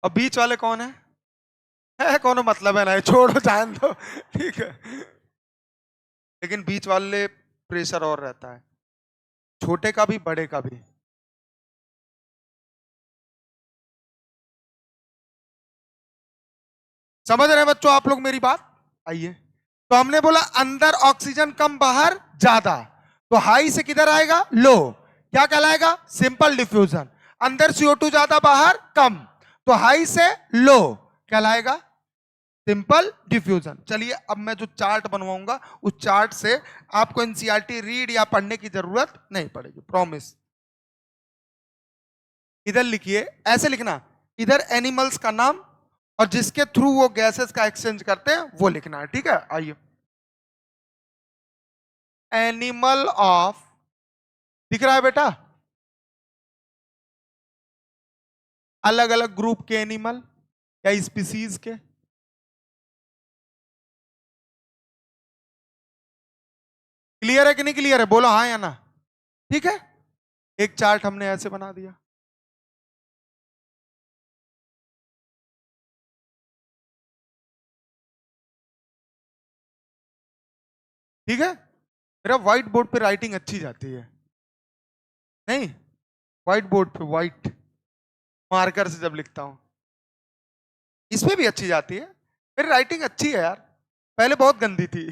और बीच वाले कौन है कौन मतलब है ना, छोड़ो जान दो। ठीक है, लेकिन बीच वाले प्रेशर और रहता है, छोटे का भी बड़े का भी। समझ रहे हैं बच्चों आप लोग मेरी बात। आइए, तो हमने बोला अंदर ऑक्सीजन कम बाहर ज्यादा, तो हाई से किधर आएगा, लो, क्या कहलाएगा, सिंपल डिफ्यूजन। अंदर CO2 ज्यादा बाहर कम, तो हाई से लो कहलाएगा सिंपल डिफ्यूजन। चलिए अब मैं जो चार्ट बनवाऊंगा उस चार्ट से आपको एनसीईआरटी रीड या पढ़ने की जरूरत नहीं पड़ेगी, प्रॉमिस। इधर लिखिए, ऐसे लिखना, इधर एनिमल्स का नाम और जिसके थ्रू वो गैसेस का एक्सचेंज करते हैं वो लिखना है, ठीक है। आइए, एनिमल ऑफ, दिख रहा है बेटा, अलग अलग ग्रुप के एनिमल या स्पीसीज के। क्लियर है कि नहीं क्लियर है, बोलो हाँ या ना। ठीक है, एक चार्ट हमने ऐसे बना दिया। ठीक है, मेरा व्हाइट बोर्ड पे राइटिंग अच्छी जाती है नहीं, व्हाइट बोर्ड पे व्हाइट मार्कर से जब लिखता हूं, इसमें भी अच्छी जाती है। मेरी राइटिंग अच्छी है यार, पहले बहुत गंदी थी।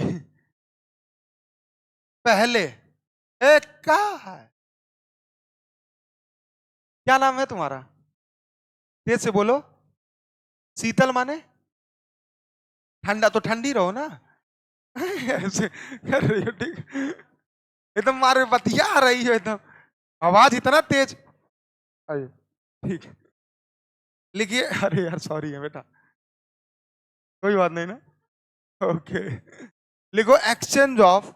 पहले एक का है, क्या नाम है तुम्हारा, तेज से बोलो। शीतल माने ठंडा, तो ठंडी रहो ना। ऐसे कर रही हो, ठीक, एकदम मारे बतिया आ रही हो एकदम, आवाज इतना तेज। आइए, ठीक है, लिखिए। अरे यार सॉरी है बेटा, कोई बात नहीं ना। ओके, लिखो एक्सचेंज ऑफ,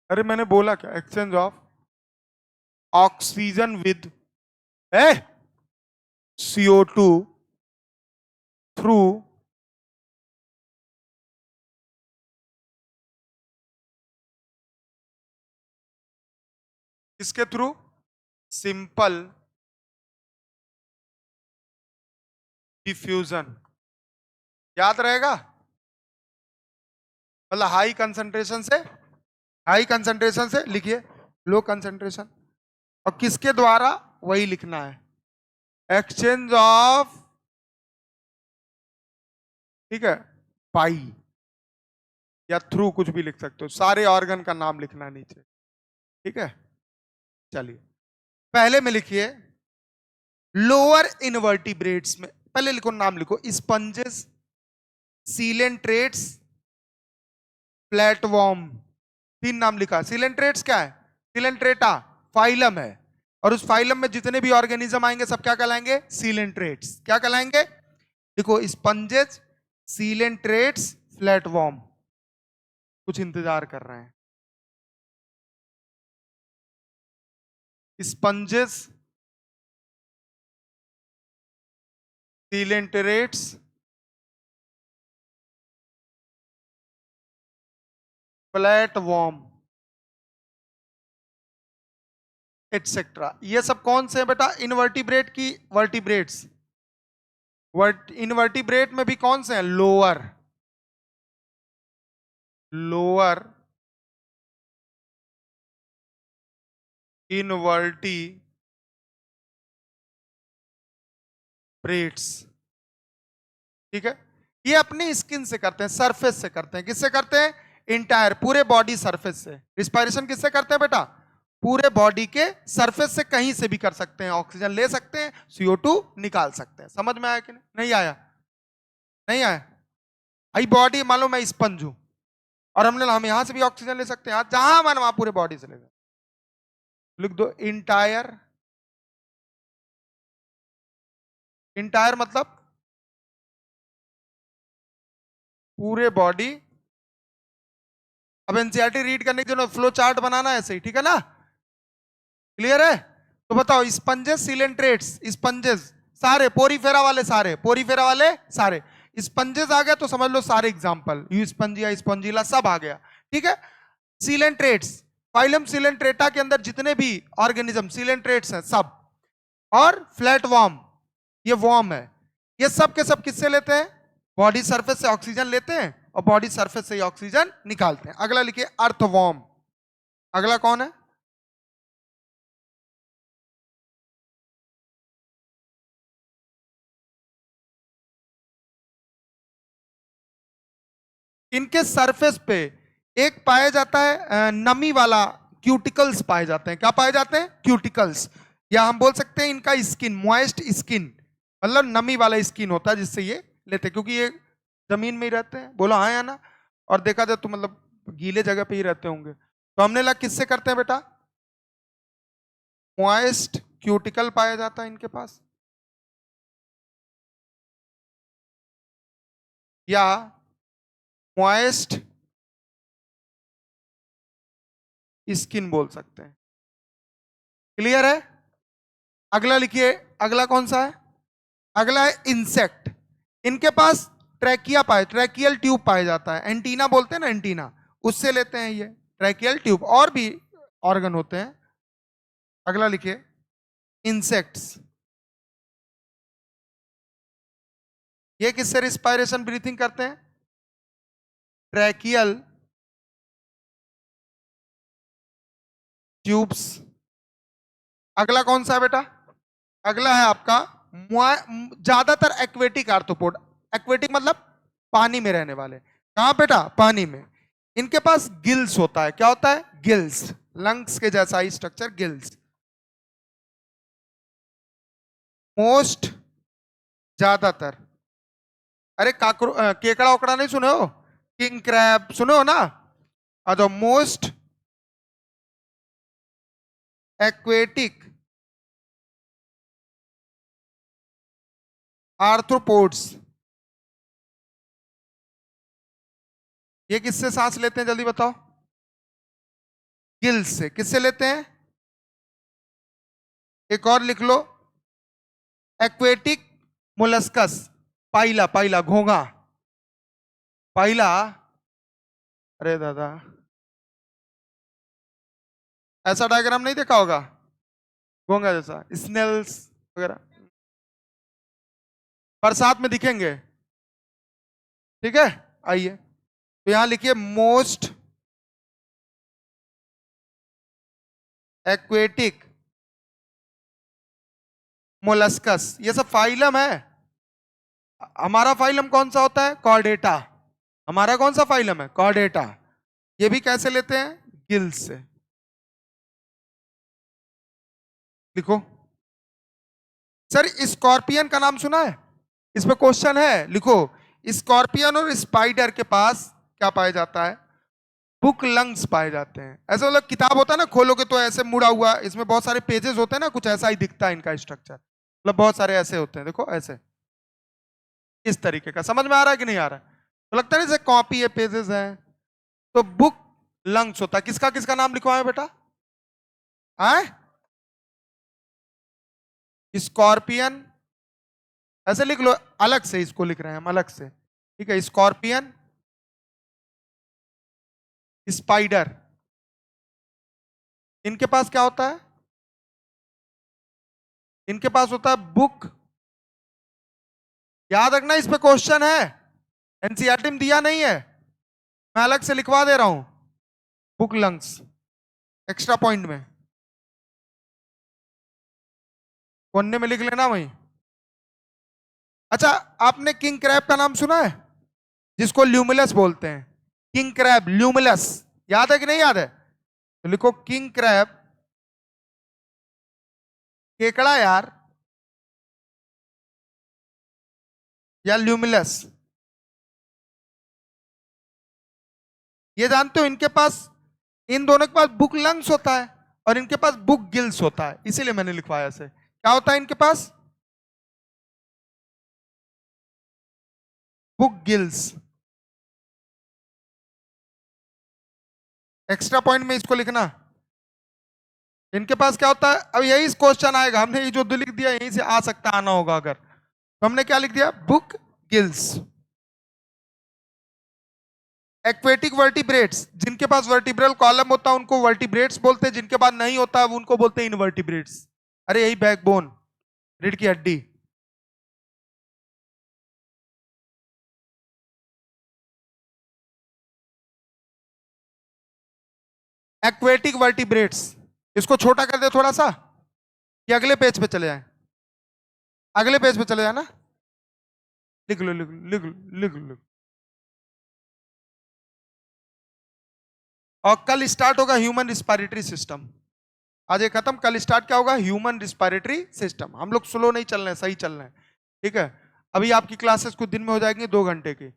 अरे मैंने बोला क्या, exchange of oxygen with A CO2 through किसके थ्रू, सिंपल डिफ्यूजन। याद रहेगा, मतलब हाई कंसंट्रेशन से, हाई कंसंट्रेशन से लिखिए लो कंसंट्रेशन, और किसके द्वारा वही लिखना है, एक्सचेंज ऑफ, ठीक है, पाई या थ्रू कुछ भी लिख सकते हो, सारे ऑर्गन का नाम लिखना है नीचे, ठीक है। चलिए पहले में लिखिए लोअर इनवर्टिब्रेट्स में, पहले लिखो नाम लिखो, स्पंजेस, सीलेंट्रेट्स, प्लेटवॉर्म, तीन नाम लिखा। सीलेंट्रेट्स क्या है, सीलेंट्रेटा फाइलम है, और उस फाइलम में जितने भी ऑर्गेनिज्म आएंगे सब क्या कहलाएंगे, सीलेंट्रेट्स। क्या कहलाएंगे, देखो स्पंजेस, सीलेंट्रेट्स, फ्लैटवॉर्म। कुछ इंतजार कर रहे हैं, स्पंजेस, सीलेंट्रेट्स, प्लेटवॉर्म, एटसेट्रा। ये सब कौन से हैं बेटा, इनवर्टिब्रेट की वर्टिब्रेट्स। इनवर्टिब्रेट में भी कौन से हैं, लोअर, लोअर इनवर्टिब्रेट्स, ठीक है। ये अपनी स्किन से करते हैं, सरफेस से करते हैं। किससे करते हैं, इंटायर पूरे बॉडी सरफेस से। रिस्पायरेशन किससे करते हैं बेटा, पूरे बॉडी के सरफेस से, कहीं से भी कर सकते हैं, ऑक्सीजन ले सकते हैं, CO2 निकाल सकते हैं। समझ में आया कि नहीं, नहीं आया, नहीं आया। आई बॉडी, मान लो मैं स्पंज हूं और हम यहां से भी ऑक्सीजन ले सकते हैं, जहां मन वहां पूरे बॉडी से ले सकते। लिख दो इंटायर, इंटायर मतलब पूरे बॉडी। अब एनसीईआरटी रीड करने की जरूरत, फ्लो चार्ट बनाना है ऐसे ही, ठीक है ना? क्लियर है? तो बताओ स्पंजेस सिलेंट्रेट्स, स्पंजेस सारे, पोरीफेरा वाले सारे, पोरीफेरा वाले सारे, स्पंजेस आ गया तो समझ लो सारे एग्जांपल, यू स्पंजिया, स्पंजिला सब आ गया, ठीक है? सिलेंट्रेट्स, फाइलम सिलेंट्रेटा के अंदर जितने भी ऑर्गेनिज्म सिलेंट्रेट्स हैं सब, और फ्लैट वॉर्म, ये वॉर्म है, ये सब के सब किससे लेते हैं? बॉडी सरफेस से ऑक्सीजन लेते हैं और बॉडी सरफेस से ही ऑक्सीजन निकालते हैं। अगला लिखिए अर्थवॉर्म। अगला कौन है? इनके सरफेस पे एक पाया जाता है नमी वाला, क्यूटिकल्स पाए जाते हैं। क्या पाए जाते हैं? क्यूटिकल्स, या हम बोल सकते हैं इनका स्किन, मॉइस्ट स्किन, मतलब नमी वाला स्किन होता है जिससे ये लेते हैं, क्योंकि ये जमीन में ही रहते हैं। बोलो हाँ या ना? और देखा जाए तो मतलब गीले जगह पे ही रहते होंगे। तो हमने लगा किससे करते हैं बेटा? मॉइस्ट क्यूटिकल पाया जाता है इनके पास, या मॉइस्ट स्किन बोल सकते हैं। क्लियर है? अगला लिखिए, अगला कौन सा है? अगला है इंसेक्ट। इनके पास ट्रैकिया पाए, ट्रैकियल ट्यूब पाया जाता है, एंटीना बोलते हैं ना, एंटीना, उससे लेते हैं ये ट्रैकियल ट्यूब। और भी ऑर्गन होते हैं। अगला लिखिए इंसेक्ट्स, ये किससे रिस्पायरेशन ब्रीथिंग करते हैं? Tracheal tubes. अगला कौन सा है बेटा? अगला है आपका ज्यादातर एक्वेटिक आर्थ्रोपोड। एक्वेटिक मतलब पानी में रहने वाले। कहां बेटा? पानी में। इनके पास गिल्स होता है। क्या होता है? गिल्स, लंग्स के जैसा ही स्ट्रक्चर, गिल्स। मोस्ट, ज्यादातर, अरे केकड़ा ओकड़ा नहीं सुने हो? किंग क्रैब सुने हो ना? तो मोस्ट एक्वेटिक आर्थ्रोपोड्स, ये किससे सांस लेते हैं? जल्दी बताओ। गिल्स से। किससे लेते हैं? एक और लिख लो, एक्वेटिक मोलस्कस, पाइला, पाइला घोंगा, पाइला, अरे दादा ऐसा डायग्राम नहीं देखा होगा, घोंगा जैसा, स्नेल्स वगैरह, बरसात में दिखेंगे, ठीक है? आइए, तो यहां लिखिए मोस्ट एक्वेटिक मोलस्कस, ये सब फाइलम है। हमारा फाइलम कौन सा होता है? कॉर्डेटा। हमारा कौन सा फाइलम है? कॉर्डेटा। ये भी कैसे लेते हैं? गिल्स से। लिखो सर, स्कॉर्पियन का नाम सुना है? इसमें क्वेश्चन है, लिखो। स्कॉर्पियन और स्पाइडर के पास क्या पाया जाता है? बुक लंग्स पाए जाते हैं। ऐसा मतलब किताब होता है ना, खोलोगे तो ऐसे मुड़ा हुआ, इसमें बहुत सारे पेजेस होते हैं ना, कुछ ऐसा ही दिखता है इनका स्ट्रक्चर, मतलब बहुत सारे ऐसे होते हैं, देखो ऐसे, इस तरीके का। समझ में आ रहा है कि नहीं आ रहा है? तो लगता है जैसे कॉपी है, पेजेस हैं। तो बुक लंग्स होता है। किसका किसका नाम लिखवाए बेटा? आए, स्कॉर्पियन, ऐसे लिख लो, अलग से इसको लिख रहे हैं हम, अलग से, ठीक है? स्कॉर्पियन, स्पाइडर, इनके पास क्या होता है? इनके पास होता है बुक, याद रखना इस पे क्वेश्चन है, एनसीईआरटी में दिया नहीं है, मैं अलग से लिखवा दे रहा हूं, बुक लंग्स, एक्स्ट्रा पॉइंट में, कोने में लिख लेना वहीं। अच्छा, आपने किंग क्रैब का नाम सुना है? जिसको ल्यूमिलस बोलते हैं, किंग क्रैब, ल्यूमिलस, याद है कि नहीं याद है? तो लिखो किंग क्रैब, केकड़ा यार, या ल्यूमिलस। ये जानते हो इनके पास, इन दोनों के पास बुक लंग्स होता है और इनके पास बुक गिल्स होता है, इसीलिए मैंने लिखवाया ऐसे। क्या होता है इनके पास? Book gills. एक्स्ट्रा पॉइंट में इसको लिखना। इनके पास क्या होता है, अब यही क्वेश्चन आएगा, हमने ये जो लिख दिया यहीं से आ सकता, आना होगा अगर, तो हमने क्या लिख दिया, बुक गिल्स। एक्वेटिक वर्टिब्रेट्स, जिनके पास वर्टिब्रल कॉलम होता है उनको वर्टिब्रेट्स बोलते हैं, जिनके पास नहीं होता है उनको बोलते हैं इनवर्टिब्रेट्स। अरे यही बैकबोन, रीढ़ की हड्डी। एक्वेटिक वर्टिब्रेट्स, इसको छोटा कर दे थोड़ा सा, कि अगले पेज पे चले जाए, अगले पेज पे चले जाए ना, लिख लो लिख लो लिख लो लिख लो। और कल स्टार्ट होगा ह्यूमन रिस्पायरेटरी सिस्टम। आज ये खत्म, कल स्टार्ट क्या होगा, ह्यूमन रिस्पायरेटरी सिस्टम। हम लोग स्लो नहीं चल रहे हैं, सही चल रहे हैं, ठीक है। अभी आपकी क्लासेस कुछ दिन में हो जाएंगी 2 घंटे की।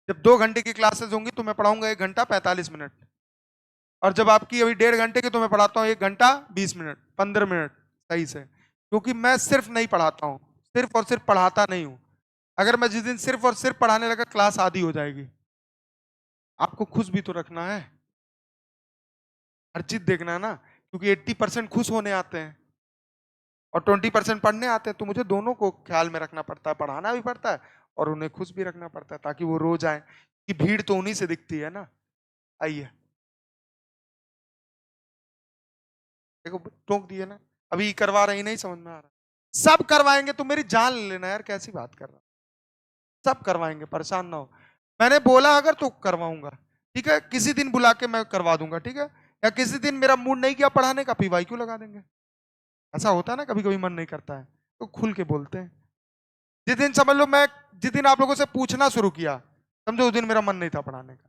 जब 2 घंटे की क्लासेस होंगी तो मैं पढ़ाऊंगा 1 घंटा 45 मिनट, और जब आपकी अभी 1.5 घंटे की तो मैं पढ़ाता हूँ 1 घंटा 20 मिनट 15 मिनट सही से, क्योंकि मैं सिर्फ नहीं पढ़ाता हूँ, सिर्फ और सिर्फ पढ़ाता नहीं हूँ। अगर मैं जिस दिन सिर्फ और सिर्फ पढ़ाने लगा क्लास आधी हो जाएगी। आपको खुश भी तो रखना है, हर चीज देखना है ना, क्योंकि 80% खुश होने आते हैं और 20% पढ़ने आते हैं, तो मुझे दोनों को ख्याल में रखना पड़ता है, पढ़ाना भी पड़ता है और उन्हें खुश भी रखना पड़ता है, ताकि वो रोज आए, कि भीड़ तो उन्हीं से दिखती है ना। आइए, देखो टोक दिए ना, अभी करवा रही नहीं, समझ में आ रहा, सब करवाएंगे तो मेरी जान ले लेना यार, कैसी बात कर रहा, सब करवाएंगे, परेशान ना हो। मैंने बोला अगर तो करवाऊंगा, ठीक है, किसी दिन बुला के मैं करवा दूंगा, ठीक है। या किसी दिन मेरा मूड नहीं किया पढ़ाने का, पीवाई क्यों लगा देंगे। ऐसा होता है ना, कभी कभी मन नहीं करता है तो खुल के बोलते हैं। जिस दिन समझ लो मैं, जिस दिन आप लोगों से पूछना शुरू किया, समझो उस दिन मेरा मन नहीं था पढ़ाने का,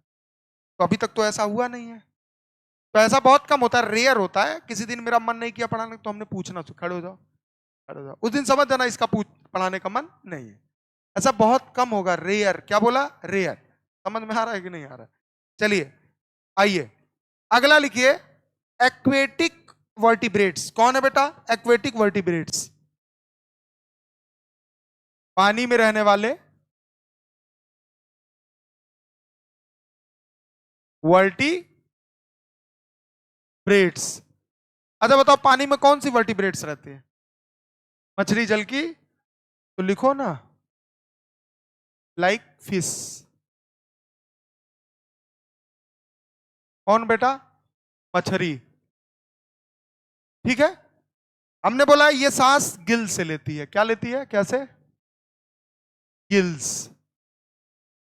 तो अभी तक तो ऐसा हुआ नहीं है। तो ऐसा बहुत कम होता है, रेयर होता है, किसी दिन मेरा मन नहीं किया पढ़ाने तो हमने पूछना शुरू, खड़े हो जाओ खड़े हो जाओ, उस दिन समझ जाना इसका पढ़ाने का मन नहीं है। ऐसा बहुत कम होगा, रेयर, क्या बोला, रेयर। समझ में आ रहा है कि नहीं आ रहा है? चलिए आइए, अगला लिखिए, एक्वेटिक वर्टिब्रेट्स। कौन है बेटा एक्वेटिक वर्टिब्रेट्स? पानी में रहने वाले वर्टिब्रेट्स। अच्छा बताओ, पानी में कौन सी वर्टिब्रेट्स रहती है? मछली जल की, तो लिखो ना, लाइक फिश। कौन बेटा? मछली, ठीक है। हमने बोला ये सांस गिल से लेती है, क्या लेती है, कैसे, गिल्स।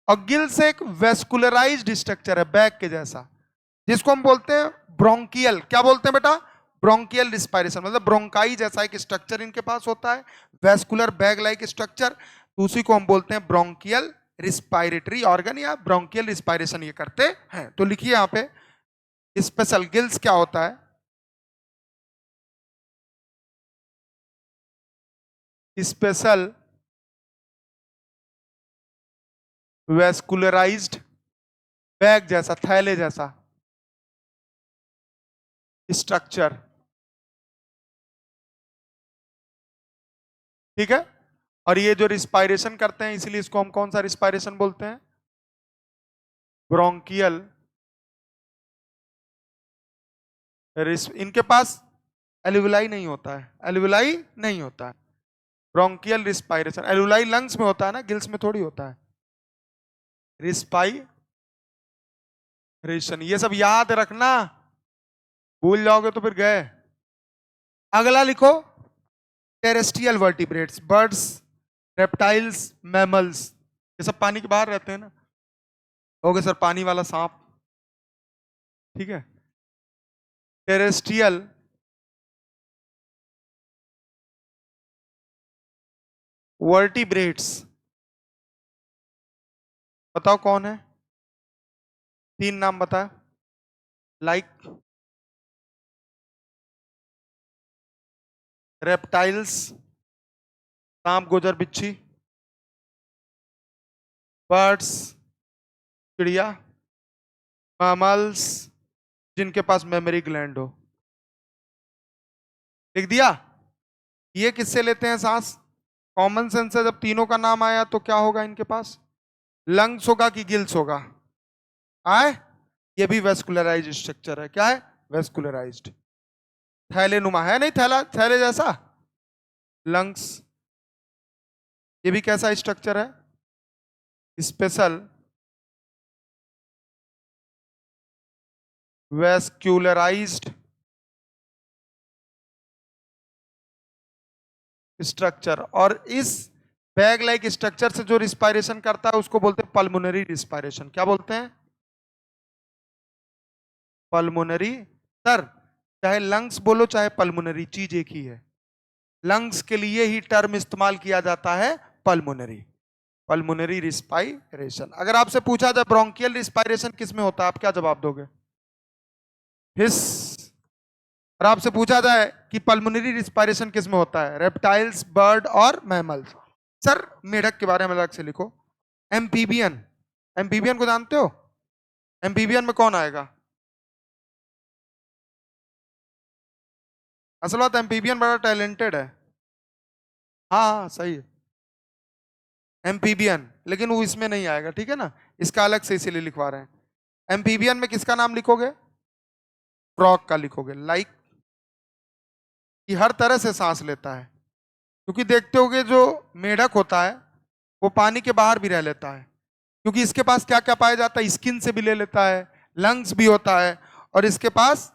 और गिल्स एक वेस्कुलराइज्ड स्ट्रक्चर है, बैग के जैसा, जिसको हम बोलते हैं ब्रोंकियल। क्या बोलते हैं बेटा? ब्रोंकियल रिस्पायरेशन, मतलब ब्रोंकाई जैसा एक स्ट्रक्चर इनके पास होता है, वेस्कुलर बैग लाइक स्ट्रक्चर, तो उसी को हम बोलते हैं ब्रोंकियल रिस्पायरेटरी ऑर्गन या ब्रोंकियल रिस्पायरेशन ये करते हैं। तो लिखिए यहां पे, स्पेशल गिल्स क्या होता है, स्पेशल वेस्कुलराइज्ड बैग जैसा, थैले जैसा स्ट्रक्चर, ठीक है। और ये जो रिस्पायरेशन करते हैं, इसलिए इसको हम कौन सा रिस्पायरेशन बोलते हैं, ब्रोंकियल। इनके पास एल्विलाई नहीं होता है, एल्विलाई नहीं होता है। ब्रोंकियल रिस्पायरेशन, एल्विलाई लंग्स में होता है ना, गिल्स में थोड़ी होता है। रिस्पायरेशन, ये सब याद रखना, भूल जाओगे तो फिर गए। अगला लिखो, terrestrial vertebrates, birds, reptiles, mammals, ये सब पानी के बाहर रहते हैं ना। हो गए सर पानी वाला सांप, ठीक है। टेरेस्ट्रियल वर्टिब्रेट्स, बताओ कौन है, 3 नाम बता, लाइक रेप्टाइल्स, सांप गोजर बिच्छी, बर्ड्स चिड़िया, मैमल्स जिनके पास मेमोरी ग्लैंड हो। लिख दिया। ये किससे लेते हैं सांस? कॉमन सेंस से जब तीनों का नाम आया तो क्या होगा इनके पास? लंग्स होगा कि गिल्स होगा? आए? ये भी वेस्कुलराइज स्ट्रक्चर है। क्या है? वेस्कुलराइज्ड। थैले नुमा है नहीं, थैला थैले जैसा। लंग्स ये भी कैसा स्ट्रक्चर है? Special vascularised structure. और इस बैग लाइक स्ट्रक्चर से जो रिस्पायरेशन करता है उसको बोलते हैं पल्मोनरी रिस्पायरेशन। क्या बोलते हैं? पल्मोनरी। सर, चाहे लंग्स बोलो चाहे पल्मोनरी, चीज एक ही है। लंग्स के लिए ही टर्म इस्तेमाल किया जाता है पल्मोनरी। Pulmonary respiration. अगर आपसे पूछा जाए ब्रोंकियल रिस्पायरेशन किस में होता है, आप क्या जवाब दोगे? हिस। और आपसे पूछा जाए कि पल्मोनरी रिस्पायरेशन किस में होता है, रेप्टाइल्स, बर्ड और मैमल्स। सर, मेढक के बारे में अलग से लिखो। एम्फीबियन। एम्फीबियन को जानते हो? एम्फीबियन में कौन आएगा? असल बात एम्फीबियन बड़ा टैलेंटेड है। हाँ हाँ सही है एम्फीबियन, लेकिन वो इसमें नहीं आएगा, ठीक है ना। इसका अलग से इसीलिए लिखवा रहे हैं। एम्फीबियन में किसका नाम लिखोगे? फ्रॉग का लिखोगे। लाइक कि हर तरह से सांस लेता है। क्योंकि देखते होगे जो मेढक होता है वो पानी के बाहर भी रह लेता है। क्योंकि इसके पास क्या क्या पाया जाता है? स्किन से भी ले लेता है, लंग्स भी होता है, और इसके पास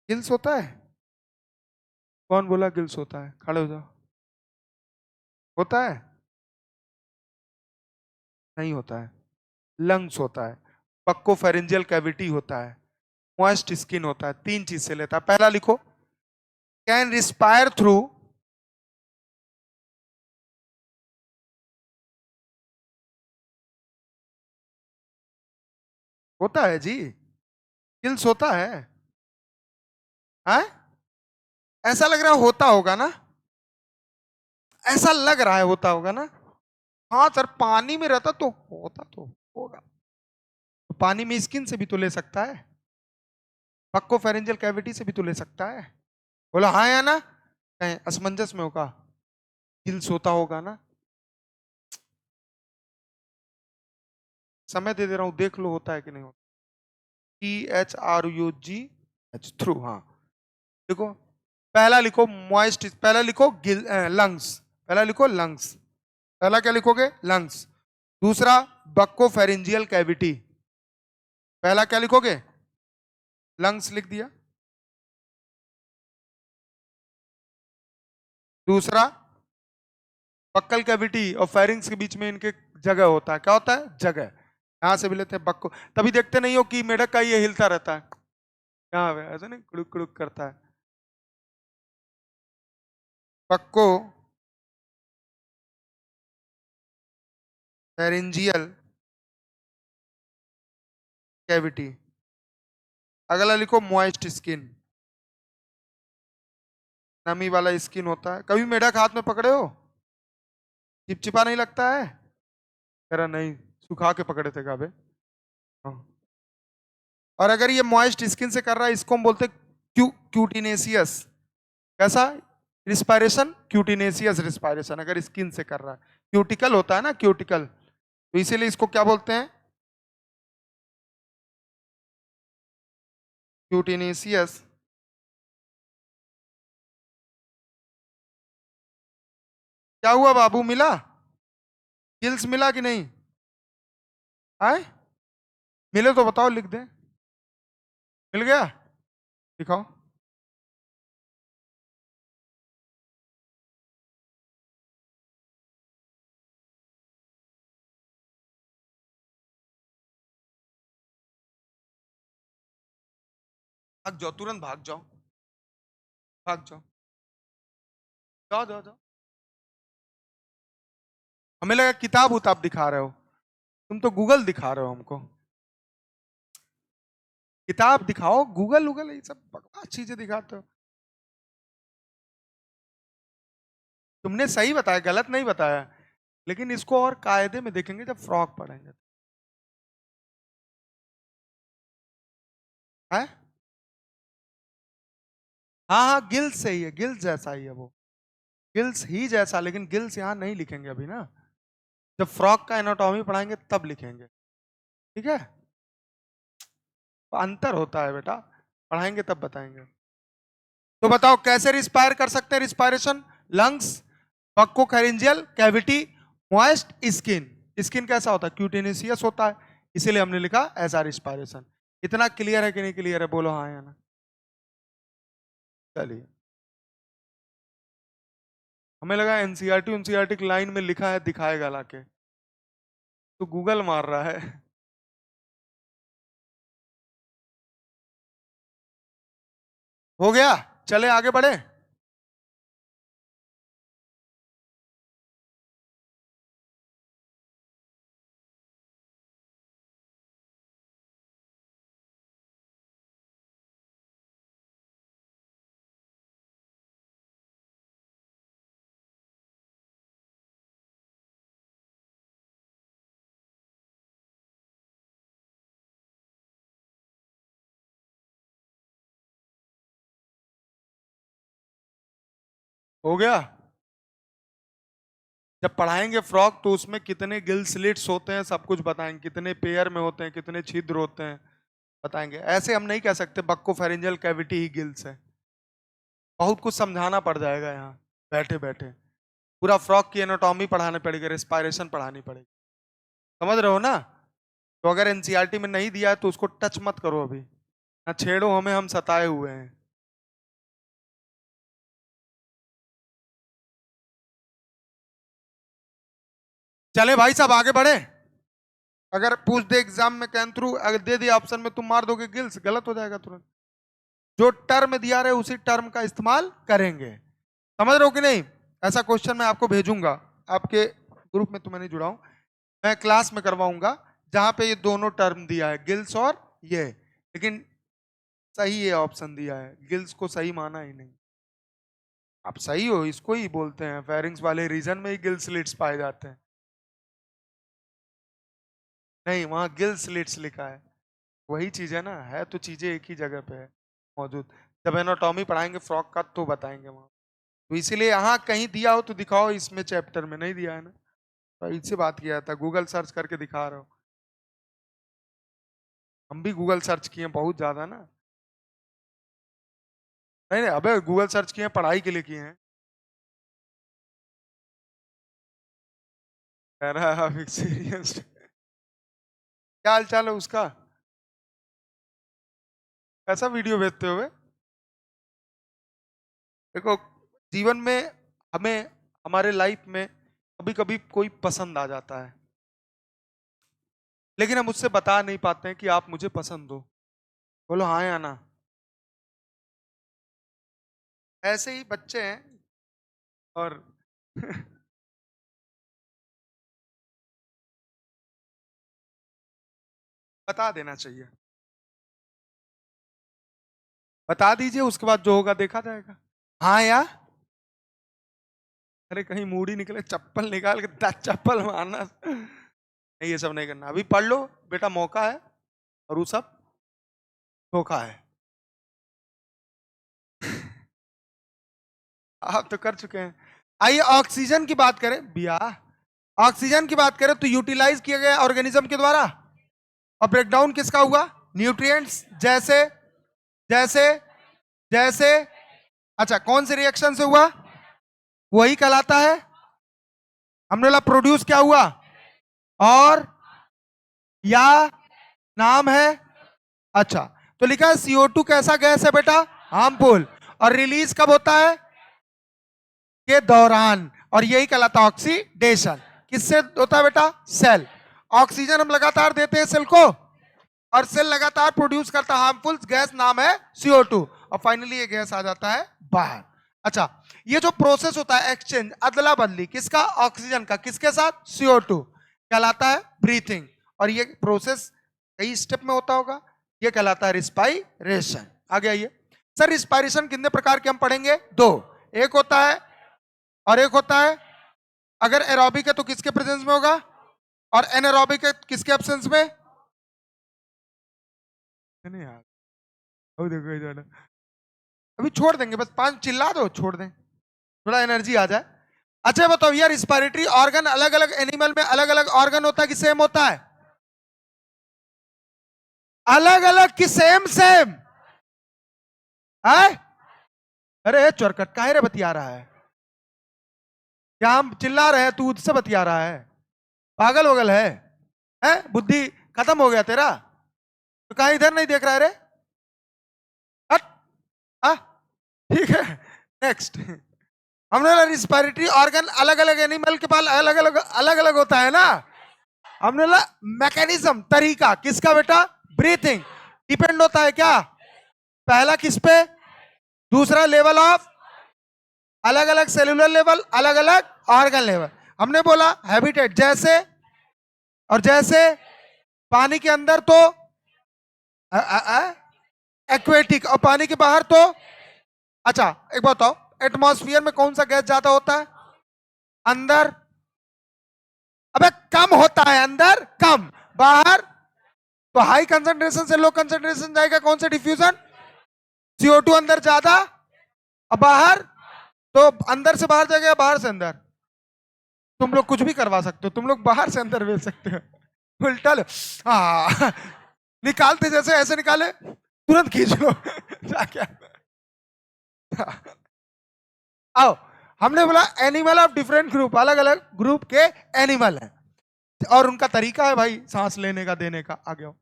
गिल्स होता है। कौन बोला गिल्स होता है? खड़े हो जाओ। होता है? नहीं होता है। लंग्स होता है, पक्को फेरेंजियल कैविटी होता है, मॉइस्ट स्किन होता है। तीन चीज से लेता है। पहला लिखो, कैन रिस्पायर थ्रू। होता है जी, गिल्स होता है। हाँ? ऐसा लग रहा है होता होगा ना? ऐसा लग रहा है होता होगा ना? हाँ सर, पानी में रहता तो होता तो होगा। तो पानी में स्किन से भी तो ले सकता है, पक्को फेरेंजियल कैविटी से भी तो ले सकता है। बोला हाँ या ना? कहीं असमंजस में होगा, गिल्स होता होगा ना। समय दे दे रहा हूं, देख लो होता है कि नहीं होता। THRUG through. हाँ देखो, पहला लिखो मॉइस्ट, पहला लिखो गिल लंग्स। पहला लिखो लंग्स। पहला क्या लिखोगे? लंग्स। दूसरा बक्को फेरेंजियल कैविटी। पहला क्या लिखोगे? लंग्स लिख दिया। दूसरा बक्कल कैविटी और फेरिंग्स के बीच में इनके जगह होता है। क्या होता है? जगह। यहां से भी लेते हैं बक्को। तभी देखते नहीं हो कि मेढक का ये हिलता रहता है, यहाँ पे ऐसा नहीं कुड़ुक कुड़ुक करता है। बक्को फेरेंजियल कैविटी। अगला लिखो मॉइस्ट स्किन। नमी वाला स्किन होता है। कभी मेढक हाथ में पकड़े हो? चिपचिपा नहीं लगता है? कह रहा नहीं, सुखा के पकड़े थे गाबे। हाँ। और अगर ये मॉइस्ट स्किन से कर रहा है इसको हम बोलते हैं क्यूटिनेसियस। कैसा रिस्पायरेशन? क्यूटिनेसियस रिस्पायरेशन। अगर स्किन से कर रहा है, क्यूटिकल होता है ना, क्यूटिकल, तो इसीलिए इसको क्या बोलते हैं? क्यूटिनेसियस। क्या हुआ बाबू, मिला? गिल्स मिला कि नहीं? आए? मिले तो बताओ, लिख दे। मिल गया? दिखाओ। भाग जाओ, तुरंत भाग जाओ, भाग जाओ, जाओ जाओ जाओ। हमें लगा किताब उताब दिखा रहे हो, तुम तो गूगल दिखा रहे हो हमको। किताब दिखाओ, गूगल गूगल ये सब बकवास चीजें दिखाते हो। तुमने सही बताया, गलत नहीं बताया, लेकिन इसको और कायदे में देखेंगे जब फ्रॉक पढ़ेंगे। है? हाँ हाँ, गिल्स से ही है, गिल्स जैसा ही है वो, गिल्स ही जैसा, लेकिन गिल्स यहाँ नहीं लिखेंगे अभी ना, जब फ्रॉक का एनाटॉमी पढ़ाएंगे तब लिखेंगे, ठीक है? अंतर होता है बेटा, पढ़ाएंगे तब बताएंगे। तो बताओ कैसे रिस्पायर कर सकते हैं? Respiration, lungs, buccopharyngeal cavity, moist skin. Skin कैसा होता है? क्यूटेनिसियस होता है, इसीलिए हमने लिखा ऐसा रिस्पायरेशन। इतना क्लियर है कि नहीं क्लियर है? बोलो हाँ या ना। चलिए, हमें लगा एनसीईआरटी उनसीईआरटी की लाइन में लिखा है दिखाएगा लाके, तो गूगल मार रहा है। हो गया, चले आगे बढ़े। हो गया। जब पढ़ाएंगे फ्रॉक तो उसमें कितने गिल स्लिट्स होते हैं सब कुछ बताएंगे, कितने पेयर में होते हैं, कितने छिद्र होते हैं बताएंगे। ऐसे हम नहीं कह सकते बक्कोफैरिंजियल कैविटी ही गिल्स है, बहुत कुछ समझाना पड़ जाएगा यहाँ बैठे बैठे। पूरा फ्रॉक की एनाटॉमी पढ़ानी पड़ेगी, रेस्पायरेशन पढ़ानी पड़ेगी, समझ रहे हो ना? तो अगर एनसीईआरटी में नहीं दिया है तो उसको टच मत करो अभी, ना छेड़ो हमें, हम सताए हुए हैं। चले भाई साहब आगे बढ़े। अगर पूछ दे एग्जाम में कैन थ्रू, अगर दे दिया ऑप्शन में, तुम मार दोगे गिल्स, गलत हो जाएगा तुरंत। जो टर्म दिया रहे उसी टर्म का इस्तेमाल करेंगे, समझ रहे हो कि नहीं? ऐसा क्वेश्चन मैं आपको भेजूंगा, आपके ग्रुप में तो मैं नहीं जुड़ा हूं, मैं क्लास में करवाऊंगा, जहां पे ये दोनों टर्म दिया है, गिल्स और ये, लेकिन सही ये ऑप्शन दिया है, गिल्स को सही माना ही नहीं। आप सही हो, इसको ही बोलते हैं फेरिंग्स वाले रीजन में ही गिल स्लिट्स पाए जाते हैं। नहीं, वहां गिल स्लिट्स लिखा है, वही चीज है ना, है तो चीजें एक ही जगह पे है मौजूद। जब एनाटॉमी पढ़ाएंगे फ्रॉक का तो बताएंगे वहां, तो इसीलिए यहाँ कहीं दिया हो तो दिखाओ, इसमें चैप्टर में नहीं दिया है ना, तो इससे बात किया था, गूगल सर्च करके दिखा रहा हूँ। हम भी गूगल सर्च किए बहुत ज्यादा ना। नहीं नहीं, अबे गूगल सर्च किए हैं, पढ़ाई के लिए किए हैं। कह रहा है एक्सपीरियंस। क्या हाल चाल है उसका? कैसा वीडियो भेजते हो बे? देखो, जीवन में हमें, हमारे लाइफ में कभी कभी कोई पसंद आ जाता है, लेकिन हम उससे बता नहीं पाते हैं कि आप मुझे पसंद हो। बोलो हाँ या ना। ऐसे ही बच्चे हैं, और बता देना चाहिए, बता दीजिए, उसके बाद जो होगा देखा जाएगा। हाँ या? अरे कहीं मूड ही निकले, चप्पल निकाल के चप्पल मारना नहीं, ये सब नहीं करना, अभी पढ़ लो बेटा, मौका है, और वो सब धोखा है। आप तो कर चुके हैं। आइए ऑक्सीजन की बात करें भैया, ऑक्सीजन की बात करें तो यूटिलाइज किया गया ऑर्गेनिज्म के द्वारा, और ब्रेकडाउन किसका हुआ? न्यूट्रिएंट्स, जैसे जैसे जैसे, अच्छा कौन से रिएक्शन से हुआ? वही कहलाता है, हमने बोला प्रोड्यूस क्या हुआ, और या नाम है। अच्छा, तो लिखा है CO2 कैसा गैस है बेटा? हार्मफुल। और रिलीज कब होता है? के दौरान, और यही कहलाता है ऑक्सीडेशन। किससे होता है बेटा? सेल। ऑक्सीजन हम लगातार देते हैं सेल को, और सेल लगातार प्रोड्यूस करता है हार्मफुल गैस, नाम है CO2, और फाइनली ये गैस आ जाता है बाहर। अच्छा, ये जो प्रोसेस होता है एक्सचेंज, अदला बदली, किसका? ऑक्सीजन का, किसके साथ? CO2, कहलाता है ब्रीथिंग। और ये प्रोसेस कई स्टेप में होता होगा, ये कहलाता है रिस्पायरेशन। आगे आइए सर, रिस्पायरेशन कितने प्रकार के हम पढ़ेंगे? दो, एक होता है और एक होता है, अगर एरोबिक है तो किसके प्रेजेंस में होगा, और एनारोबिक है किसके एब्सेंस में? नहीं यार, अब देखो इधर। अभी छोड़ देंगे, बस 5 चिल्ला दो, छोड़ दें, थोड़ा एनर्जी आ जाए। अच्छा बताओ यार, रिस्पिरेटरी ऑर्गन अलग अलग एनिमल में अलग अलग ऑर्गन होता है कि सेम होता है? अलग अलग कि सेम सेम है? अरे चोरकट काहे रे बतिया रहा है? क्या हम चिल्ला रहे हैं, तू उससे बतिया रहा है? पागल वगल है बुद्धि खत्म हो गया तेरा? तो कहा इधर नहीं देख रहा है रे? हट। हाँ, ठीक है। नेक्स्ट, हमने रिस्पिरेटरी ऑर्गन अलग अलग एनिमल के पास अलग अलग होता है ना। हमने मैकेनिज्म तरीका किसका बेटा? ब्रीथिंग डिपेंड होता है क्या? पहला किस पे? दूसरा लेवल ऑफ अलग अलग सेलुलर लेवल, अलग अलग ऑर्गन लेवल। हमने बोला हैबिटेट, जैसे और जैसे पानी के अंदर तो एक्वेटिक, और पानी के बाहर तो। अच्छा एक बात बताओ, एटमॉस्फेयर में कौन सा गैस ज्यादा होता है? अंदर। अबे कम होता है अंदर, कम बाहर। तो हाई कंसंट्रेशन से लो कंसंट्रेशन जाएगा कौन सा डिफ्यूजन? CO2 अंदर ज्यादा और बाहर, तो अंदर से बाहर जाएगा, बाहर से अंदर। तुम लोग कुछ भी करवा सकते हो, तुम लोग बाहर से अंदर भेज सकते हो। उल्टा लो, हाँ निकालते जैसे ऐसे निकाले, तुरंत खींच लो क्या? आओ, हमने बोला एनिमल ऑफ डिफरेंट ग्रुप, अलग अलग ग्रुप के एनिमल हैं और उनका तरीका है भाई सांस लेने का, देने का। आगे आओ।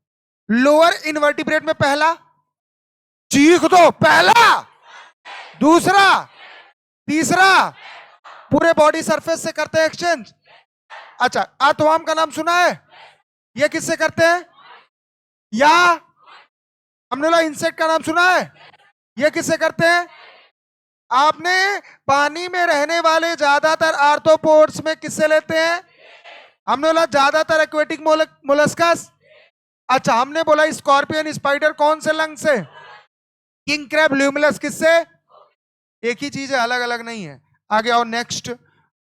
लोअर इनवर्टिब्रेट में पहला, चीख दो, पहला, दूसरा, तीसरा, पूरे बॉडी सरफेस से करते हैं एक्सचेंज। अच्छा, अर्थवर्म का नाम सुना है? ये किससे करते हैं? या हमने बोला इंसेक्ट का नाम सुना है? ये किससे करते हैं? आपने पानी में रहने वाले ज्यादातर आर्थ्रोपोड्स में किससे लेते हैं? हमने बोला ज्यादातर एक्वेटिक मोलस्कस। अच्छा, हमने बोला स्कॉर्पियन स्पाइडर कौन से लंग से? किंग क्रैब ल्यूमिनस किससे? एक ही चीज है, अलग अलग नहीं है। आगे आओ, नेक्स्ट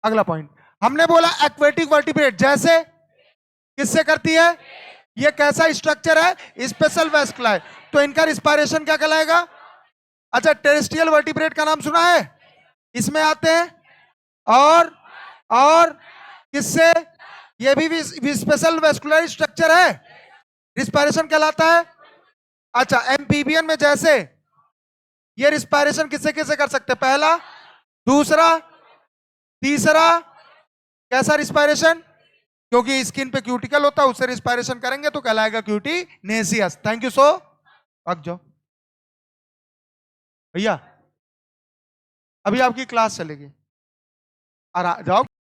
अगला पॉइंट। हमने बोला एक्वेटिक वर्टिब्रेट जैसे किससे करती है? ये कैसा स्ट्रक्चर है? स्पेशल वेस्कुलर, तो इनका रिस्पायरेशन क्या कहलाएगा? अच्छा, टेरेस्ट्रियल वर्टिब्रेट का नाम सुना है? इसमें आते हैं और किससे? ये भी स्पेशल वेस्कुलर स्ट्रक्चर है, रिस्पायरेशन कहलाता है। अच्छा, एम्फीबियन में जैसे ये रिस्पायरेशन किससे किससे कर सकते हैं? पहला, दूसरा, तीसरा। कैसा रिस्पायरेशन? क्योंकि स्किन पे क्यूटिकल होता है, उससे रिस्पायरेशन करेंगे तो कहलाएगा क्यूटिनेसियस। Thank you so. भाग जाओ भैया, अभी आपकी क्लास चलेगी, जाओ।